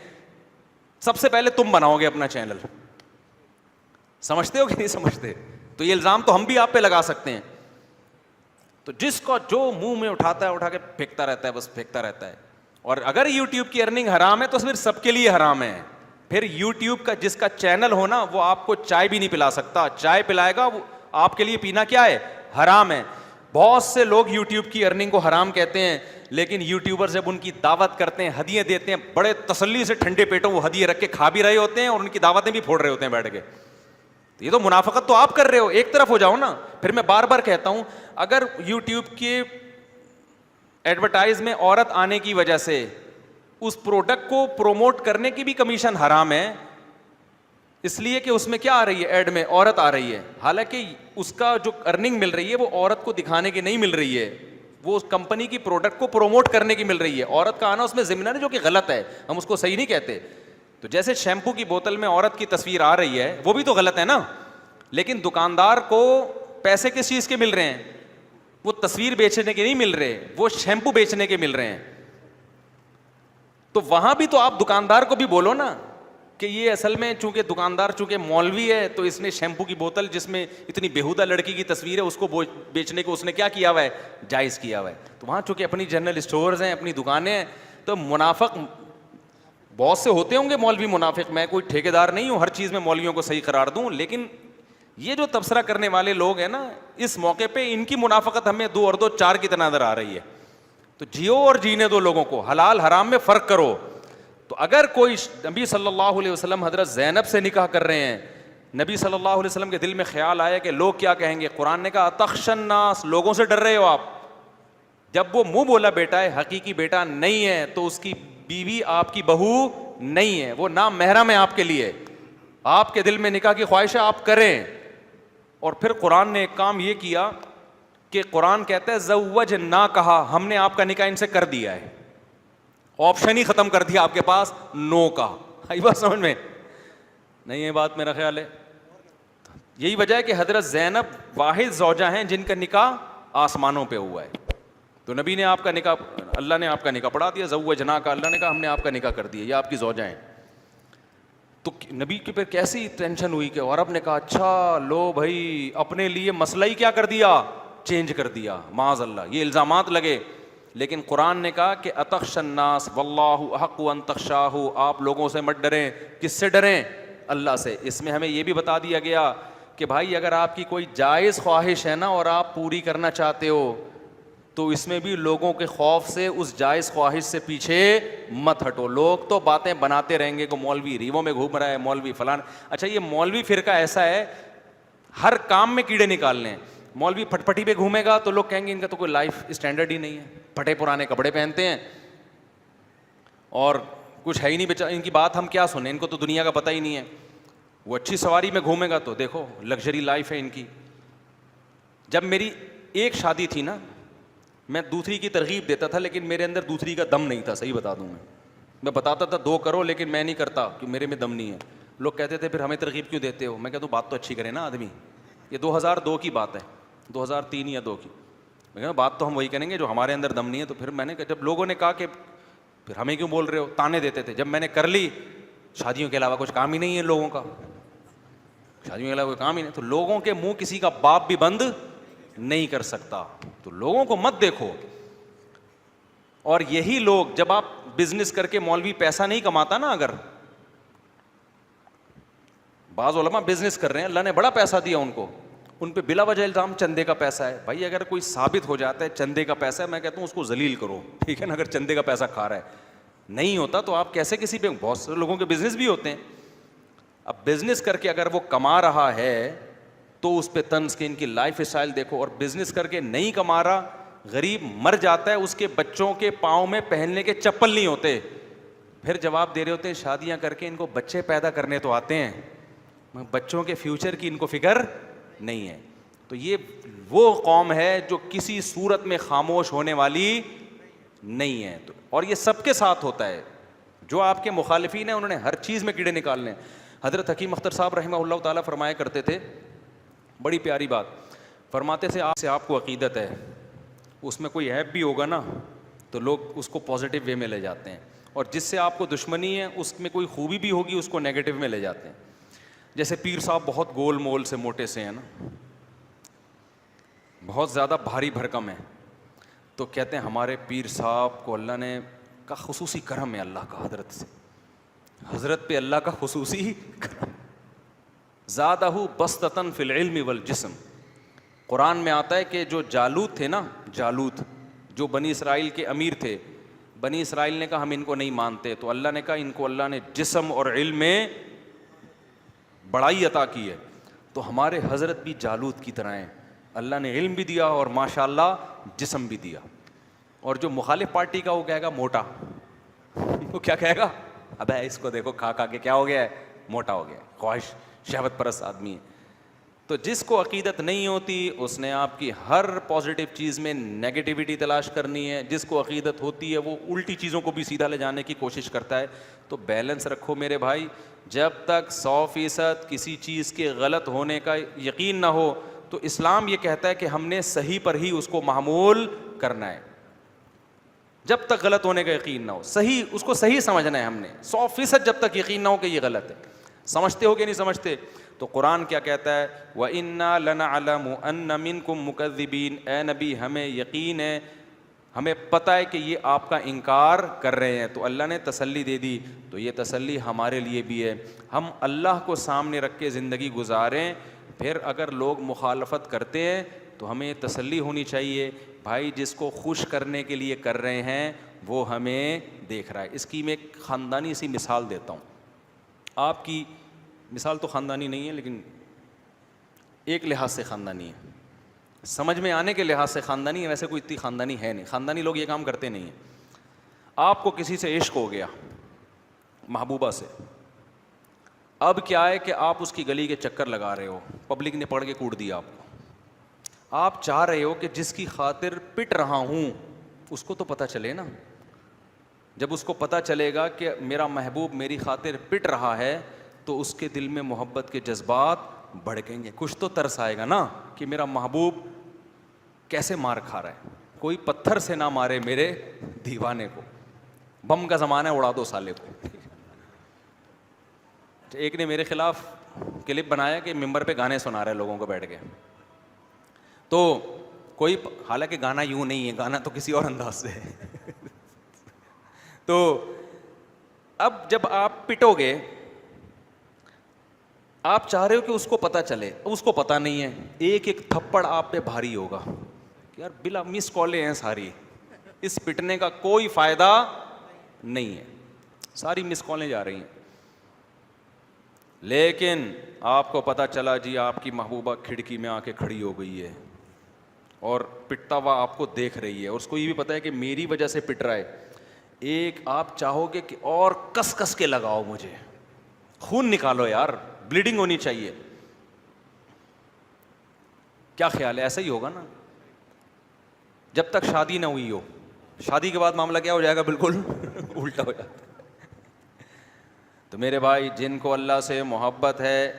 سب سے پہلے تم بناؤ گے اپنا چینل. سمجھتے ہو کہ نہیں سمجھتے؟ تو یہ الزام تو ہم بھی آپ پہ لگا سکتے ہیں. تو جس کو جو منہ میں اٹھاتا ہے اٹھا کے پھینکتا رہتا ہے, بس پھینکتا رہتا ہے. اور اگر یوٹیوب کی ارننگ حرام ہے تو پھر سب کے لیے حرام ہے. پھر یوٹیوب کا جس کا چینل ہونا وہ آپ کو چائے بھی نہیں پلا سکتا, چائے پلائے گا وہ آپ کے لیے پینا کیا ہے, حرام ہے. بہت سے لوگ یوٹیوب کی ارننگ کو حرام کہتے ہیں, لیکن یوٹیوبر جب ان کی دعوت کرتے ہیں, ہدیے دیتے ہیں, بڑے تسلی سے ٹھنڈے پیٹوں وہ ہدیے رکھ کے کھا بھی رہے ہوتے ہیں اور ان کی دعوتیں بھی پھوڑ رہے ہوتے ہیں بیٹھ کے. یہ تو منافقت تو آپ کر رہے ہو, ایک طرف ہو جاؤ نا. پھر میں بار بار کہتا ہوں, اگر یوٹیوب کے ایڈورٹائز میں عورت آنے کی وجہ سے اس پروڈکٹ کو پروموٹ کرنے کی بھی کمیشن حرام ہے, اس لیے کہ اس میں کیا آ رہی ہے, ایڈ میں عورت آ رہی ہے, حالانکہ اس کا جو ارننگ مل رہی ہے وہ عورت کو دکھانے کی نہیں مل رہی ہے, وہ اس کمپنی کی پروڈکٹ کو پروموٹ کرنے کی مل رہی ہے. عورت کا آنا اس میں ضمن ہے جو کہ غلط ہے, ہم اس کو صحیح نہیں کہتے. تو جیسے شیمپو کی بوتل میں عورت کی تصویر آ رہی ہے وہ بھی تو غلط ہے نا, لیکن دکاندار کو پیسے کس چیز کے مل رہے ہیں, وہ تصویر بیچنے کے نہیں مل رہے, وہ شیمپو بیچنے کے مل رہے ہیں. تو وہاں بھی تو آپ دکاندار کو بھی بولو نا کہ یہ اصل میں چونکہ دکاندار چونکہ مولوی ہے تو اس نے شیمپو کی بوتل جس میں اتنی بےہودہ لڑکی کی تصویر ہے اس کو بیچنے کو اس نے کیا کیا ہوا ہے, جائز کیا ہوا ہے. تو وہاں چونکہ اپنی جنرل اسٹورز ہیں, اپنی دکانیں ہیں, تو منافق بہت سے ہوتے ہوں گے مولوی منافق. میں کوئی ٹھیکیدار نہیں ہوں ہر چیز میں مولویوں کو صحیح قرار دوں, لیکن یہ جو تبصرہ کرنے والے لوگ ہیں نا اس موقع پہ ان کی منافقت ہمیں 2 اور 2 4 کی طرح نظر آ رہی ہے. تو جیو اور جینے دو لوگوں کو, حلال حرام میں فرق کرو. تو اگر کوئی نبی صلی اللہ علیہ وسلم حضرت زینب سے نکاح کر رہے ہیں, نبی صلی اللہ علیہ وسلم کے دل میں خیال آیا کہ لوگ کیا کہیں گے, قرآن نے کہا اتخشى الناس, لوگوں سے ڈر رہے ہو آپ. جب وہ منہ بولا بیٹا ہے, حقیقی بیٹا نہیں ہے, تو اس کی بیوی آپ کی بہو نہیں ہے, وہ نام محرم ہے آپ کے لیے. آپ کے دل میں نکاح کی خواہش ہے آپ کریں. اور پھر قرآن نے ایک کام یہ کیا کہ قرآن کہتا ہے زوج نہ کہا, ہم نے آپ کا نکاح ان سے کر دیا ہے, آپشن ہی ختم کر دیا آپ کے پاس نو کا. آئی بات سمجھ میں نہیں؟ یہ بات میرا خیال ہے یہی وجہ ہے کہ حضرت زینب واحد زوجہ ہیں جن کا نکاح آسمانوں پہ ہوا ہے. تو نبی نے آپ کا نکاح, اللہ نے آپ کا نکاح پڑھا دیا, زوجنا کا, اللہ نے کہا ہم نے آپ کا نکاح کر دیا, یہ آپ کی زوجہ ہیں. تو نبی کے پھر کیسی ٹینشن ہوئی کہ عرب نے کہا اچھا لو بھائی اپنے لیے مسئلہ ہی کیا کر دیا, چینج کر دیا, معاذ اللہ, یہ الزامات لگے. لیکن قرآن نے کہا کہ اتخشى الناس واللہ احق ان تخشاہ, آپ لوگوں سے مت ڈریں. کس سے ڈریں؟ اللہ سے. اس میں ہمیں یہ بھی بتا دیا گیا کہ بھائی اگر آپ کی کوئی جائز خواہش ہے نا اور آپ پوری کرنا چاہتے ہو تو اس میں بھی لوگوں کے خوف سے اس جائز خواہش سے پیچھے مت ہٹو. لوگ تو باتیں بناتے رہیں گے کہ مولوی ریووں میں گھوم رہا ہے, مولوی فلان. اچھا یہ مولوی فرقہ ایسا ہے ہر کام میں کیڑے نکالنے ہیں. مولوی پھٹ پٹی پہ گھومے گا تو لوگ کہیں گے ان کا تو کوئی لائف اسٹینڈرڈ ہی نہیں ہے, پھٹے پرانے کپڑے پہنتے ہیں اور کچھ ہے ہی نہیں بچا. ان کی بات ہم کیا سنیں, ان کو تو دنیا کا پتہ ہی نہیں ہے. وہ اچھی سواری میں گھومے گا تو دیکھو لگژری لائف ہے ان کی. جب میری ایک شادی تھی نا, میں دوسری کی ترغیب دیتا تھا لیکن میرے اندر دوسری کا دم نہیں تھا. صحیح بتا دوں میں بتاتا تھا 2 کرو لیکن میں نہیں کرتا کہ میرے میں دم نہیں ہے. لوگ کہتے تھے پھر ہمیں ترغیب کیوں دیتے ہو. میں کہتا ہوں بات تو اچھی کرے نا آدمی. یہ 2002 کی بات ہے, 2003 یا 2 کی. میں کہا بات تو ہم وہی کریں گے جو ہمارے اندر دم نہیں ہے. تو پھر میں نے جب لوگوں نے کہا کہ پھر ہمیں کیوں بول رہے ہو, تانے دیتے تھے. جب میں نے کر لی, شادیوں کے علاوہ کچھ کام ہی نہیں ہے لوگوں کا, شادیوں کے علاوہ کوئی کام ہی نہیں, تو لوگوں کے منہ کسی کا باپ بھی بند نہیں کر سکتا. تو لوگوں کو مت دیکھو. اور یہی لوگ جب آپ بزنس کر کے, مولوی پیسہ نہیں کماتا نا, اگر بعض علماء بزنس کر رہے ہیں, اللہ نے بڑا پیسہ دیا ان کو, ان پہ بلا وجہ الزام چندے کا پیسہ ہے. بھائی اگر کوئی ثابت ہو جاتا ہے چندے کا پیسہ ہے, میں کہتا ہوں اس کو ذلیل کرو, ٹھیک ہے نا. اگر چندے کا پیسہ کھا رہا ہے, نہیں ہوتا تو آپ کیسے کسی پہ. بہت سے لوگوں کے بزنس بھی ہوتے ہیں. اب بزنس کر کے اگر وہ کما رہا ہے تو اس پہ طنز کے, ان کی لائف اسٹائل دیکھو. اور بزنس کر کے نہیں کما رہا, غریب مر جاتا ہے, اس کے بچوں کے پاؤں میں پہننے کے چپل نہیں ہوتے, پھر جواب دے رہے ہوتے ہیں شادیاں کر کے ان کو بچے پیدا کرنے تو آتے ہیں, بچوں کے فیوچر کی ان کو فکر نہیں ہے. تو یہ وہ قوم ہے جو کسی صورت میں خاموش ہونے والی نہیں ہے. اور یہ سب کے ساتھ ہوتا ہے. جو آپ کے مخالفین ہیں انہوں نے ہر چیز میں کیڑے نکالنے ہیں. حضرت حکیم اختر صاحب رحمہ اللہ تعالیٰ فرمایا کرتے تھے, بڑی پیاری بات فرماتے تھے, آپ کو عقیدت ہے, اس میں کوئی عیب بھی ہوگا نا تو لوگ اس کو پازیٹیو وے میں لے جاتے ہیں, اور جس سے آپ کو دشمنی ہے اس میں کوئی خوبی بھی ہوگی اس کو نیگیٹو میں لے جاتے ہیں. جیسے پیر صاحب بہت گول مول سے موٹے سے ہیں نا, بہت زیادہ بھاری بھرکم ہے, تو کہتے ہیں ہمارے پیر صاحب کو اللہ نے کا خصوصی کرم ہے, اللہ کا حضرت سے, حضرت پہ اللہ کا خصوصی کرم. زادہ بسطتاً فی العلم والجسم. قرآن میں آتا ہے کہ جو جالوت تھے نا, جالوت جو بنی اسرائیل کے امیر تھے, بنی اسرائیل نے کہا ہم ان کو نہیں مانتے, تو اللہ نے کہا ان کو اللہ نے جسم اور علم میں بڑائی عطا کی ہے. تو ہمارے حضرت بھی جالوت کی طرح ہیں, اللہ نے علم بھی دیا اور ماشاءاللہ جسم بھی دیا. اور جو مخالف پارٹی کا وہ کہے گا موٹا, وہ کیا کہے گا, ابے اس کو دیکھو کھا کھا کے کیا ہو گیا ہے, موٹا ہو گیا, خواہش شہوت پرست آدمی ہے. تو جس کو عقیدت نہیں ہوتی اس نے آپ کی ہر پازیٹیو چیز میں نیگیٹیوٹی تلاش کرنی ہے, جس کو عقیدت ہوتی ہے وہ الٹی چیزوں کو بھی سیدھا لے جانے کی کوشش کرتا ہے. تو بیلنس رکھو میرے بھائی, جب تک 100% کسی چیز کے غلط ہونے کا یقین نہ ہو تو اسلام یہ کہتا ہے کہ ہم نے صحیح پر ہی اس کو معمول کرنا ہے. جب تک غلط ہونے کا یقین نہ ہو, صحیح اس کو صحیح سمجھنا ہے ہم نے, 100% جب تک یقین نہ ہو کہ یہ غلط ہے. سمجھتے ہو کہ نہیں سمجھتے؟ تو قرآن کیا کہتا ہے, وَإِنَّا لَنَعْلَمُ أَنَّ مِنْكُمْ مُكَذِّبِينَ. اے نبی ہمیں یقین ہے, ہمیں پتہ ہے کہ یہ آپ کا انکار کر رہے ہیں. تو اللہ نے تسلی دے دی, تو یہ تسلی ہمارے لیے بھی ہے. ہم اللہ کو سامنے رکھ کے زندگی گزاریں, پھر اگر لوگ مخالفت کرتے ہیں تو ہمیں تسلی ہونی چاہیے, بھائی جس کو خوش کرنے کے لیے کر رہے ہیں وہ ہمیں دیکھ رہا ہے. اس کی میں ایک خاندانی سی مثال دیتا ہوں. آپ کی مثال تو خاندانی نہیں ہے لیکن ایک لحاظ سے خاندانی ہے, سمجھ میں آنے کے لحاظ سے خاندانی ہے, ویسے کوئی اتنی خاندانی ہے نہیں. خاندانی لوگ یہ کام کرتے نہیں ہیں. آپ کو کسی سے عشق ہو گیا, محبوبہ سے, اب کیا ہے کہ آپ اس کی گلی کے چکر لگا رہے ہو, پبلک نے پڑھ کے کوٹ دیا آپ کو. آپ چاہ رہے ہو کہ جس کی خاطر پٹ رہا ہوں اس کو تو پتہ چلے نا. جب اس کو پتہ چلے گا کہ میرا محبوب میری خاطر پٹ رہا ہے تو اس کے دل میں محبت کے جذبات بڑھیں گے, کچھ تو ترس آئے گا نا کہ میرا محبوب کیسے مار کھا رہا ہے, کوئی پتھر سے نہ مارے میرے دیوانے کو, بم کا زمانہ ہے اڑا دو سالے کو. ایک نے میرے خلاف کلپ بنایا کہ ممبر پہ گانے سنا رہے ہیں لوگوں کو بیٹھ کے, تو کوئی, حالانکہ گانا یوں نہیں ہے, گانا تو کسی اور انداز سے ہے. تو اب جب آپ پٹو گے آپ چاہ رہے ہو کہ اس کو پتہ چلے، اس کو پتہ نہیں ہے، ایک ایک تھپڑ آپ پہ بھاری ہوگا کہ یار بلا مس کالیں ہیں ساری، اس پٹنے کا کوئی فائدہ نہیں ہے، ساری مس کالیں جا رہی ہیں. لیکن آپ کو پتہ چلا جی آپ کی محبوبہ کھڑکی میں آ کے کھڑی ہو گئی ہے اور پٹتا ہوا آپ کو دیکھ رہی ہے، اور اس کو یہ بھی پتہ ہے کہ میری وجہ سے پٹ رہا ہے. ایک آپ چاہو گے کہ اور کس کس کے لگاؤ، مجھے خون نکالو یار، بلیڈنگ ہونی چاہیے. کیا خیال ہے؟ ایسا ہی ہوگا نا جب تک شادی نہ ہوئی ہو. شادی کے بعد معاملہ کیا ہو جائے گا؟ بالکل الٹا ہو جاتا ہے. تو میرے بھائی جن کو اللہ سے محبت ہے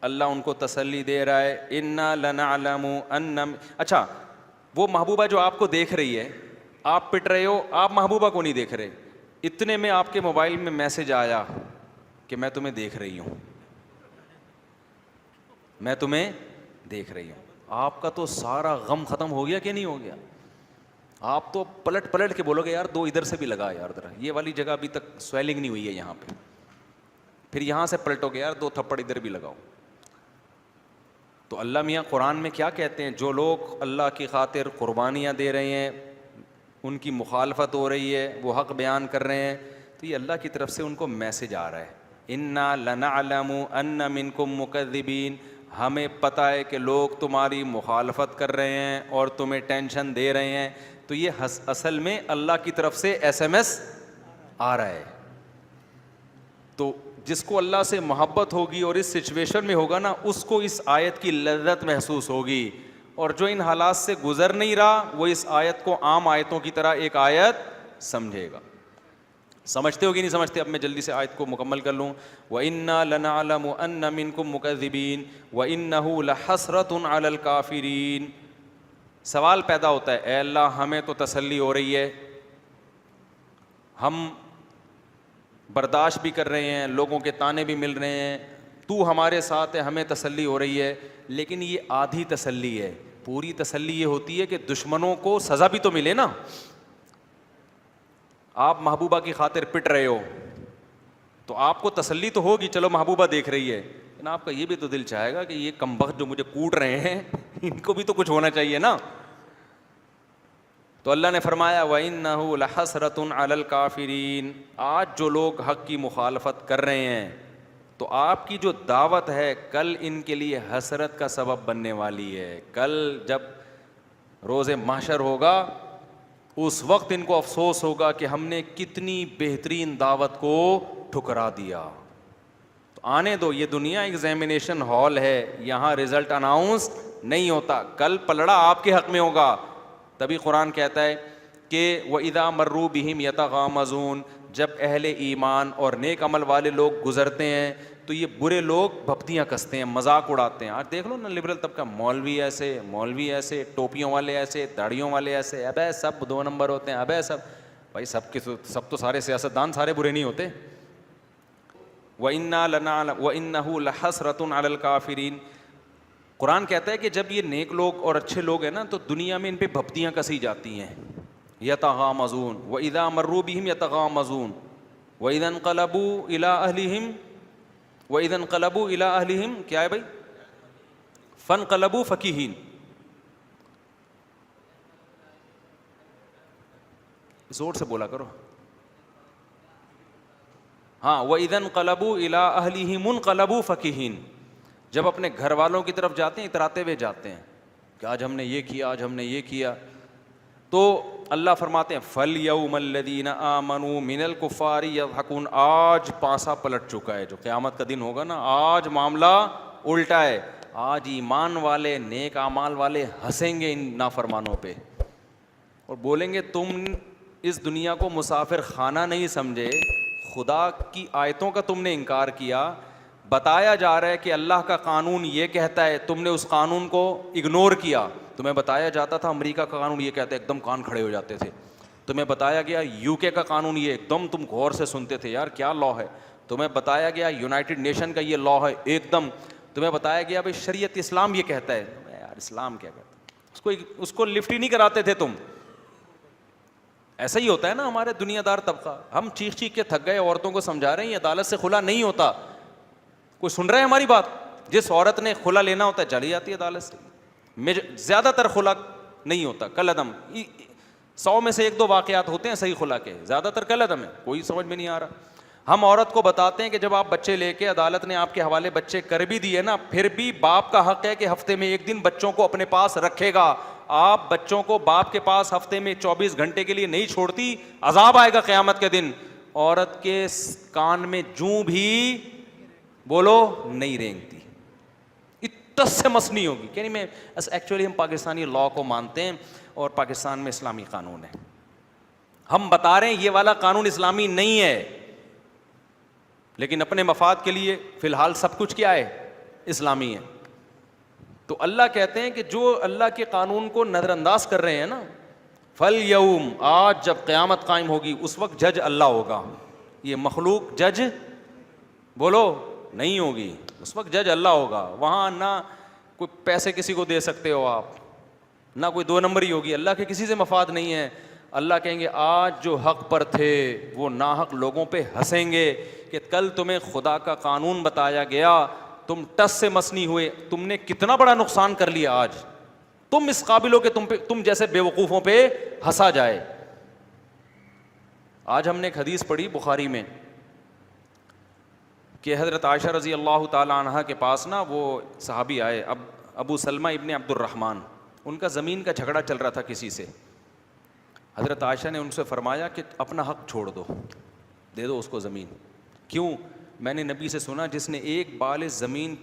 اللہ ان کو تسلی دے رہا ہے. انا لنعلم ان، اچھا وہ محبوبہ جو آپ کو دیکھ رہی ہے، آپ پٹ رہے ہو، آپ محبوبہ کو نہیں دیکھ رہے، اتنے میں آپ کے موبائل میں میسج آیا کہ میں تمہیں دیکھ رہی ہوں، میں تمہیں دیکھ رہی ہوں. آپ کا تو سارا غم ختم ہو گیا کہ نہیں ہو گیا؟ آپ تو پلٹ پلٹ کے بولو گے یار دو ادھر سے بھی لگا یار، ذرا یہ والی جگہ ابھی تک سویلنگ نہیں ہوئی ہے یہاں پہ، پھر یہاں سے پلٹو گے یار دو تھپڑ ادھر بھی لگاؤ. تو اللہ میاں قرآن میں کیا کہتے ہیں؟ جو لوگ اللہ کی خاطر قربانیاں دے رہے ہیں، ان کی مخالفت ہو رہی ہے، وہ حق بیان کر رہے ہیں، تو یہ اللہ کی طرف سے ان کو میسج آ رہا ہے. انا لنعلم ان منکم مکذبین، ہمیں پتہ ہے کہ لوگ تمہاری مخالفت کر رہے ہیں اور تمہیں ٹینشن دے رہے ہیں. تو یہ اصل میں اللہ کی طرف سے ایس ایم ایس آ رہا ہے. تو جس کو اللہ سے محبت ہوگی اور اس سچویشن میں ہوگا نا، اس کو اس آیت کی لذت محسوس ہوگی، اور جو ان حالات سے گزر نہیں رہا وہ اس آیت کو عام آیتوں کی طرح ایک آیت سمجھے گا. سمجھتے ہو کہ نہیں سمجھتے؟ اب میں جلدی سے آیت کو مکمل کر لوں. وَإِنَّا لَنَعْلَمُ أَنَّ مِنْكُمْ مُكَذِّبِينَ وَإِنَّهُ لَحَسْرَةٌ عَلَى الْكَافِرِينَ. سوال پیدا ہوتا ہے، اے اللہ ہمیں تو تسلی ہو رہی ہے، ہم برداشت بھی کر رہے ہیں، لوگوں کے تانے بھی مل رہے ہیں، تو ہمارے ساتھ ہے، ہمیں تسلی ہو رہی ہے، لیکن یہ آدھی تسلی ہے. پوری تسلی یہ ہوتی ہے کہ دشمنوں کو سزا بھی تو ملے نا. آپ محبوبہ کی خاطر پٹ رہے ہو تو آپ کو تسلی تو ہوگی، چلو محبوبہ دیکھ رہی ہے، لیکن آپ کا یہ بھی تو دل چاہے گا کہ یہ کمبخت جو مجھے کوٹ رہے ہیں ان کو بھی تو کچھ ہونا چاہیے نا. تو اللہ نے فرمایا وَإِنَّهُ لَحَسْرَةٌ عَلَى الْكَافِرِينَ. آج جو لوگ حق کی مخالفت کر رہے ہیں تو آپ کی جو دعوت ہے کل ان کے لیے حسرت کا سبب بننے والی ہے. کل جب روز محشر ہوگا اس وقت ان کو افسوس ہوگا کہ ہم نے کتنی بہترین دعوت کو ٹھکرا دیا. تو آنے دو، یہ دنیا ایگزامینیشن ہال ہے، یہاں رزلٹ اناؤنس نہیں ہوتا، کل پلڑا آپ کے حق میں ہوگا. تبھی قرآن کہتا ہے کہ وَإِذَا مَرُّوا بِهِمْ يَتَغَامَزُونَ، جب اہل ایمان اور نیک عمل والے لوگ گزرتے ہیں تو یہ برے لوگ بھپتیاں کستے ہیں، مذاق اڑاتے ہیں. آج دیکھ لو نا لبرل طبقہ، مولوی ایسے ٹوپیوں والے ایسے، داڑھیوں والے ایسے، ابے سب دو نمبر ہوتے ہیں، ابے سب بھائی سب تو سارے سیاستدان سارے برے نہیں ہوتے. وَإِنَّهُ لَحَسْرَةٌ عَلَى الْكَافِرِينَ. قرآن کہتا ہے کہ جب یہ نیک لوگ اور اچھے لوگ ہیں نا تو دنیا میں ان پہ بھپتیاں کسی جاتی ہیں. یتغامزون وَإِذَا مَرُّوا بِهِمْ یتغامزون وَإِذَا انقلبوا إِلَىٰ أَهْلِهِمْ کیا ہے بھائی؟ فَانقلبوا فَكِهِينَ. زور سے بولا کرو. ہاں وَإِذَا انقلبوا إِلَىٰ أَهْلِهِمْ انقلبوا فَكِهِينَ. جب اپنے گھر والوں کی طرف جاتے ہیں اتراتے ہوئے جاتے ہیں کہ آج ہم نے یہ کیا، آج ہم نے یہ کیا. تو اللہ فرماتے ہیں فَالْيَوْمَ الَّذِينَ آمَنُوا مِنَ الْكُفَّارِ يَضْحَكُونَ. آج پانسا پلٹ چکا ہے، جو قیامت کا دن ہوگا نا آج معاملہ الٹا ہے. آج ایمان والے نیک اعمال والے ہنسیں گے ان نافرمانوں پہ اور بولیں گے تم اس دنیا کو مسافر خانہ نہیں سمجھے، خدا کی آیتوں کا تم نے انکار کیا. بتایا جا رہا ہے کہ اللہ کا قانون یہ کہتا ہے، تم نے اس قانون کو اگنور کیا. تمہیں بتایا جاتا تھا امریکہ کا قانون یہ کہتا ہے، ایک دم کان کھڑے ہو جاتے تھے. تمہیں بتایا گیا یو کے کا قانون یہ، ایک دم تم غور سے سنتے تھے یار کیا لا ہے. تمہیں بتایا گیا یونائٹڈ نیشن کا یہ لا ہے، ایک دم. تمہیں بتایا گیا بھائی شریعت اسلام یہ کہتا ہے، یار اسلام کیا کہتا ہے، اس کو لفٹ ہی نہیں کراتے تھے تم. ایسا ہی ہوتا ہے نا ہمارے دنیا دار طبقہ. ہم چیخ چیخ کے تھک گئے، عورتوں کو سمجھا رہے ہیں یہ عدالت سے کھلا نہیں ہوتا. کوئی سن رہا ہے ہماری بات؟ جس عورت نے خلا لینا ہوتا ہے چلی جاتی ہے عدالت سے. زیادہ تر خلا نہیں ہوتا، کل عدم. 100 میں سے 1-2 واقعات ہوتے ہیں صحیح خلا کے، زیادہ تر کل عدم ہے. کوئی سمجھ میں نہیں آ رہا. ہم عورت کو بتاتے ہیں کہ جب آپ بچے لے کے عدالت نے آپ کے حوالے بچے کر بھی دیے نا، پھر بھی باپ کا حق ہے کہ ہفتے میں 1 دن بچوں کو اپنے پاس رکھے گا. آپ بچوں کو باپ کے پاس ہفتے میں 24 گھنٹے کے لیے نہیں چھوڑتی، عذاب آئے گا قیامت کے دن. عورت کے کان میں جوں بھی بولو نہیں رینگتی، اتس سے مس نہیں ہوگی. کہ نہیں، میں ایکچولی ہم پاکستانی لا کو مانتے ہیں اور پاکستان میں اسلامی قانون ہے. ہم بتا رہے ہیں یہ والا قانون اسلامی نہیں ہے، لیکن اپنے مفاد کے لیے فی الحال سب کچھ کیا ہے؟ اسلامی ہے. تو اللہ کہتے ہیں کہ جو اللہ کے قانون کو نظر انداز کر رہے ہیں نا، فَالْيَوْمِ، آج جب قیامت قائم ہوگی اس وقت جج اللہ ہوگا. یہ مخلوق جج بولو نہیں ہوگی، اس وقت جج اللہ ہوگا. وہاں نہ کوئی پیسے کسی کو دے سکتے ہو آپ، نہ کوئی 2 نمبری ہوگی. اللہ کے کسی سے مفاد نہیں ہے. اللہ کہیں گے آج جو حق پر تھے وہ ناحق لوگوں پہ ہنسیں گے کہ کل تمہیں خدا کا قانون بتایا گیا، تم ٹس سے مس نہیں ہوئے، تم نے کتنا بڑا نقصان کر لیا. آج تم اس قابل ہو کہ تم جیسے بے وقوفوں پہ ہنسا جائے. آج ہم نے ایک حدیث پڑھی بخاری میں کہ حضرت عائشہ رضی اللہ تعالی عنہا کے پاس نا وہ صحابی آئے، ابو سلمہ ابن عبد الرحمن. ان کا زمین کا جھگڑا چل رہا تھا کسی سے. حضرت عائشہ نے ان سے فرمایا کہ اپنا حق چھوڑ دو، دے دو اس کو زمین. کیوں؟ میں نے نبی سے سنا جس نے 1 بال زمین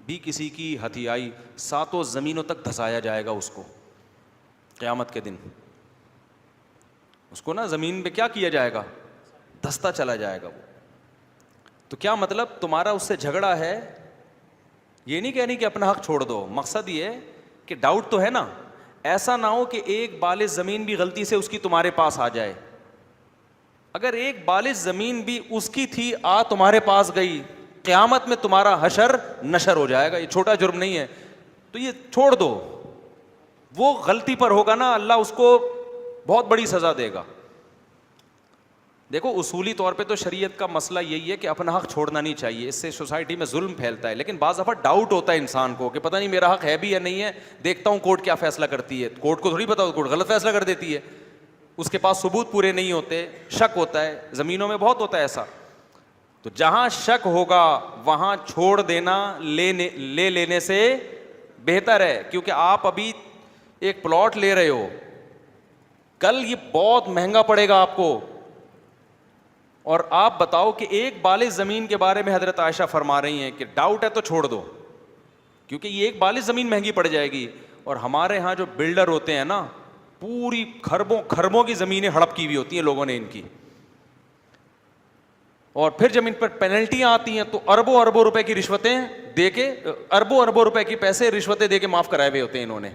بھی کسی کی ہتھیائی 7 زمینوں تک دھسایا جائے گا اس کو قیامت کے دن. اس کو نا زمین پہ کیا کیا جائے گا؟ دھستا چلا جائے گا وہ. تو کیا مطلب تمہارا اس سے جھگڑا ہے؟ یہ نہیں کہنی کہ اپنا حق چھوڑ دو، مقصد یہ کہ ڈاؤٹ تو ہے نا، ایسا نہ ہو کہ 1 بال زمین بھی غلطی سے اس کی تمہارے پاس آ جائے. اگر 1 بال زمین بھی اس کی تھی تمہارے پاس گئی، قیامت میں تمہارا حشر نشر ہو جائے گا. یہ چھوٹا جرم نہیں ہے، تو یہ چھوڑ دو. وہ غلطی پر ہوگا نا، اللہ اس کو بہت بڑی سزا دے گا. دیکھو اصولی طور پہ تو شریعت کا مسئلہ یہی ہے کہ اپنا حق چھوڑنا نہیں چاہیے، اس سے سوسائٹی میں ظلم پھیلتا ہے. لیکن بعض دفعہ ڈاؤٹ ہوتا ہے انسان کو کہ پتہ نہیں میرا حق ہے بھی یا نہیں ہے، دیکھتا ہوں کورٹ کیا فیصلہ کرتی ہے. کورٹ کو تھوڑی پتا ہو، کورٹ غلط فیصلہ کر دیتی ہے، اس کے پاس ثبوت پورے نہیں ہوتے، شک ہوتا ہے. زمینوں میں بہت ہوتا ہے ایسا. تو جہاں شک ہوگا وہاں چھوڑ دینا لے لینے سے بہتر ہے. کیونکہ آپ ابھی ایک پلاٹ لے رہے ہو، کل یہ بہت مہنگا پڑے گا آپ کو. اور آپ بتاؤ کہ 1 بال زمین کے بارے میں حضرت عائشہ فرما رہی ہیں کہ ڈاؤٹ ہے تو چھوڑ دو، کیونکہ یہ 1 بال زمین مہنگی پڑ جائے گی. اور ہمارے ہاں جو بلڈر ہوتے ہیں نا، پوری خربوں کی زمینیں ہڑپ کی ہوئی ہوتی ہیں لوگوں نے ان کی. اور پھر جب ان پر پینلٹیاں آتی ہیں تو اربوں روپے کی رشوتیں دے کے، اربوں روپے کی پیسے رشوتیں دے کے معاف کرائے ہوئے ہوتے ہیں انہوں نے.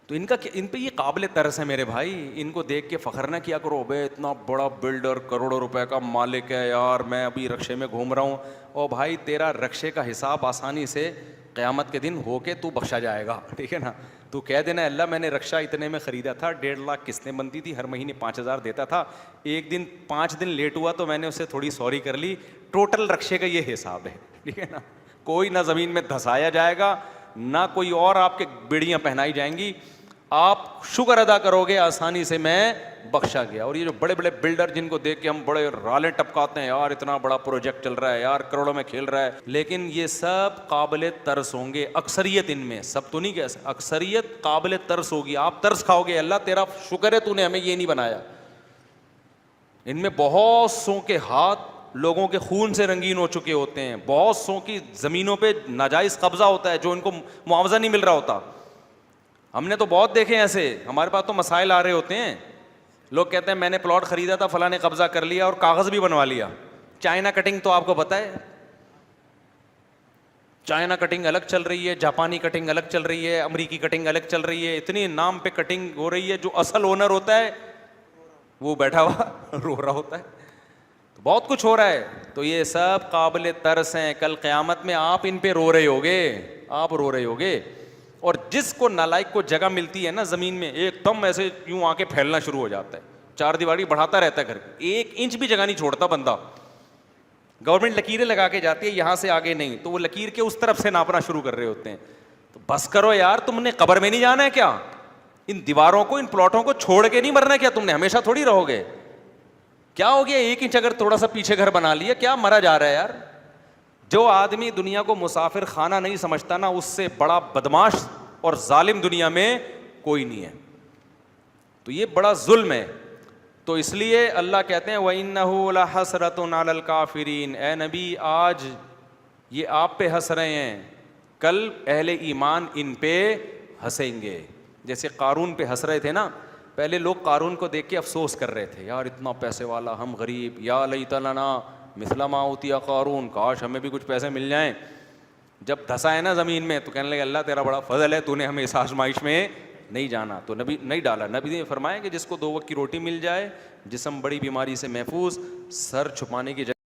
تو ان پہ یہ قابل ترس ہے میرے بھائی. ان کو دیکھ کے فخر نہ کیا کرو، بے اتنا بڑا بلڈر کروڑوں روپے کا مالک ہے یار، میں ابھی رکشے میں گھوم رہا ہوں. او بھائی تیرا رکشے کا حساب آسانی سے قیامت کے دن ہو کے تو بخشا جائے گا، ٹھیک ہے نا. تو کہہ دینا اللہ میں نے رکشہ اتنے میں خریدا تھا، 1.5 لاکھ قسطیں بنتی تھی، ہر مہینے 5,000 دیتا تھا، ایک دن 5 دن لیٹ ہوا تو میں نے اس سے تھوڑی سوری کر لی، ٹوٹل رکشے کا یہ حساب ہے، ٹھیک ہے نا. کوئی نہ زمین میں دھسایا جائے گا، نہ کوئی اور آپ کے بیڑیاں پہنائی جائیں گی. آپ شکر ادا کرو گے آسانی سے میں بخشا گیا. اور یہ جو بڑے بڑے بلڈر جن کو دیکھ کے ہم بڑے رالیں ٹپکاتے ہیں، یار اتنا بڑا پروجیکٹ چل رہا ہے یار، کروڑوں میں کھیل رہا ہے، لیکن یہ سب قابل ترس ہوں گے. اکثریت ان میں، سب تو نہیں کہہ سکتے، اکثریت قابل ترس ہوگی. آپ ترس کھاؤ گے، اللہ تیرا شکر ہے تو نے ہمیں یہ نہیں بنایا. ان میں بہت سو کے ہاتھ لوگوں کے خون سے رنگین ہو چکے ہوتے ہیں، بہت سو کی زمینوں پہ ناجائز قبضہ ہوتا ہے جو ان کو معاوضہ نہیں مل رہا ہوتا. ہم نے تو بہت دیکھے ایسے، ہمارے پاس تو مسائل آ رہے ہوتے ہیں. لوگ کہتے ہیں میں نے پلاٹ خریدا تھا، فلاں نے قبضہ کر لیا اور کاغذ بھی بنوا لیا. چائنا کٹنگ تو آپ کو پتہ ہے، چائنا کٹنگ الگ چل رہی ہے، جاپانی کٹنگ الگ چل رہی ہے، امریکی کٹنگ الگ چل رہی ہے. اتنی نام پہ کٹنگ ہو رہی ہے، جو اصل اونر ہوتا ہے وہ بیٹھا ہوا رو رہا ہوتا ہے. تو بہت کچھ ہو رہا ہے. تو یہ سب قابل ترس ہیں. کل قیامت میں آپ ان پہ رو رہے ہوگے، آپ رو رہے ہوگے. اور جس کو نالائق کو جگہ ملتی ہے نا زمین میں، ایک دم ایسے یوں آ کے پھیلنا شروع ہو جاتا ہے، 4 دیواری بڑھاتا رہتا ہے گھر کی، 1 انچ بھی جگہ نہیں چھوڑتا بندہ. گورنمنٹ لکیریں لگا کے جاتی ہے یہاں سے آگے نہیں, تو وہ لکیر کے اس طرف سے ناپنا شروع کر رہے ہوتے ہیں. تو بس کرو یار, تم نے قبر میں نہیں جانا ہے کیا؟ ان دیواروں کو, ان پلاٹوں کو چھوڑ کے نہیں مرنا کیا تم نے؟ ہمیشہ تھوڑی رہو گے. کیا ہو گیا 1 انچ اگر تھوڑا سا پیچھے گھر بنا لیا, کیا مرا جا رہا ہے یار؟ جو آدمی دنیا کو مسافر خانہ نہیں سمجھتا نا, اس سے بڑا بدماش اور ظالم دنیا میں کوئی نہیں ہے. تو یہ بڑا ظلم ہے. تو اس لیے اللہ کہتے ہیں وَإِنَّهُ لَحَسْرَةٌ عَلَى الْكَافِرِينَ, اے نبی آج یہ آپ پہ ہنس رہے ہیں, کل اہل ایمان ان پہ ہنسیں گے. جیسے قارون پہ ہنس رہے تھے نا, پہلے لوگ قارون کو دیکھ کے افسوس کر رہے تھے, یار اتنا پیسے والا, ہم غریب, یا لیت لنا مثل ما اوتی قارون, کاش ہمیں بھی کچھ پیسے مل جائیں. جب دھسا ہے نا زمین میں تو کہنے لگے اللہ تیرا بڑا فضل ہے, تو نے ہمیں اس آزمائش میں نہیں جانا. تو نبی نہیں ڈالا. نبی نے فرمایا کہ جس کو 2 وقت کی روٹی مل جائے, جسم بڑی بیماری سے محفوظ, سر چھپانے کی جگہ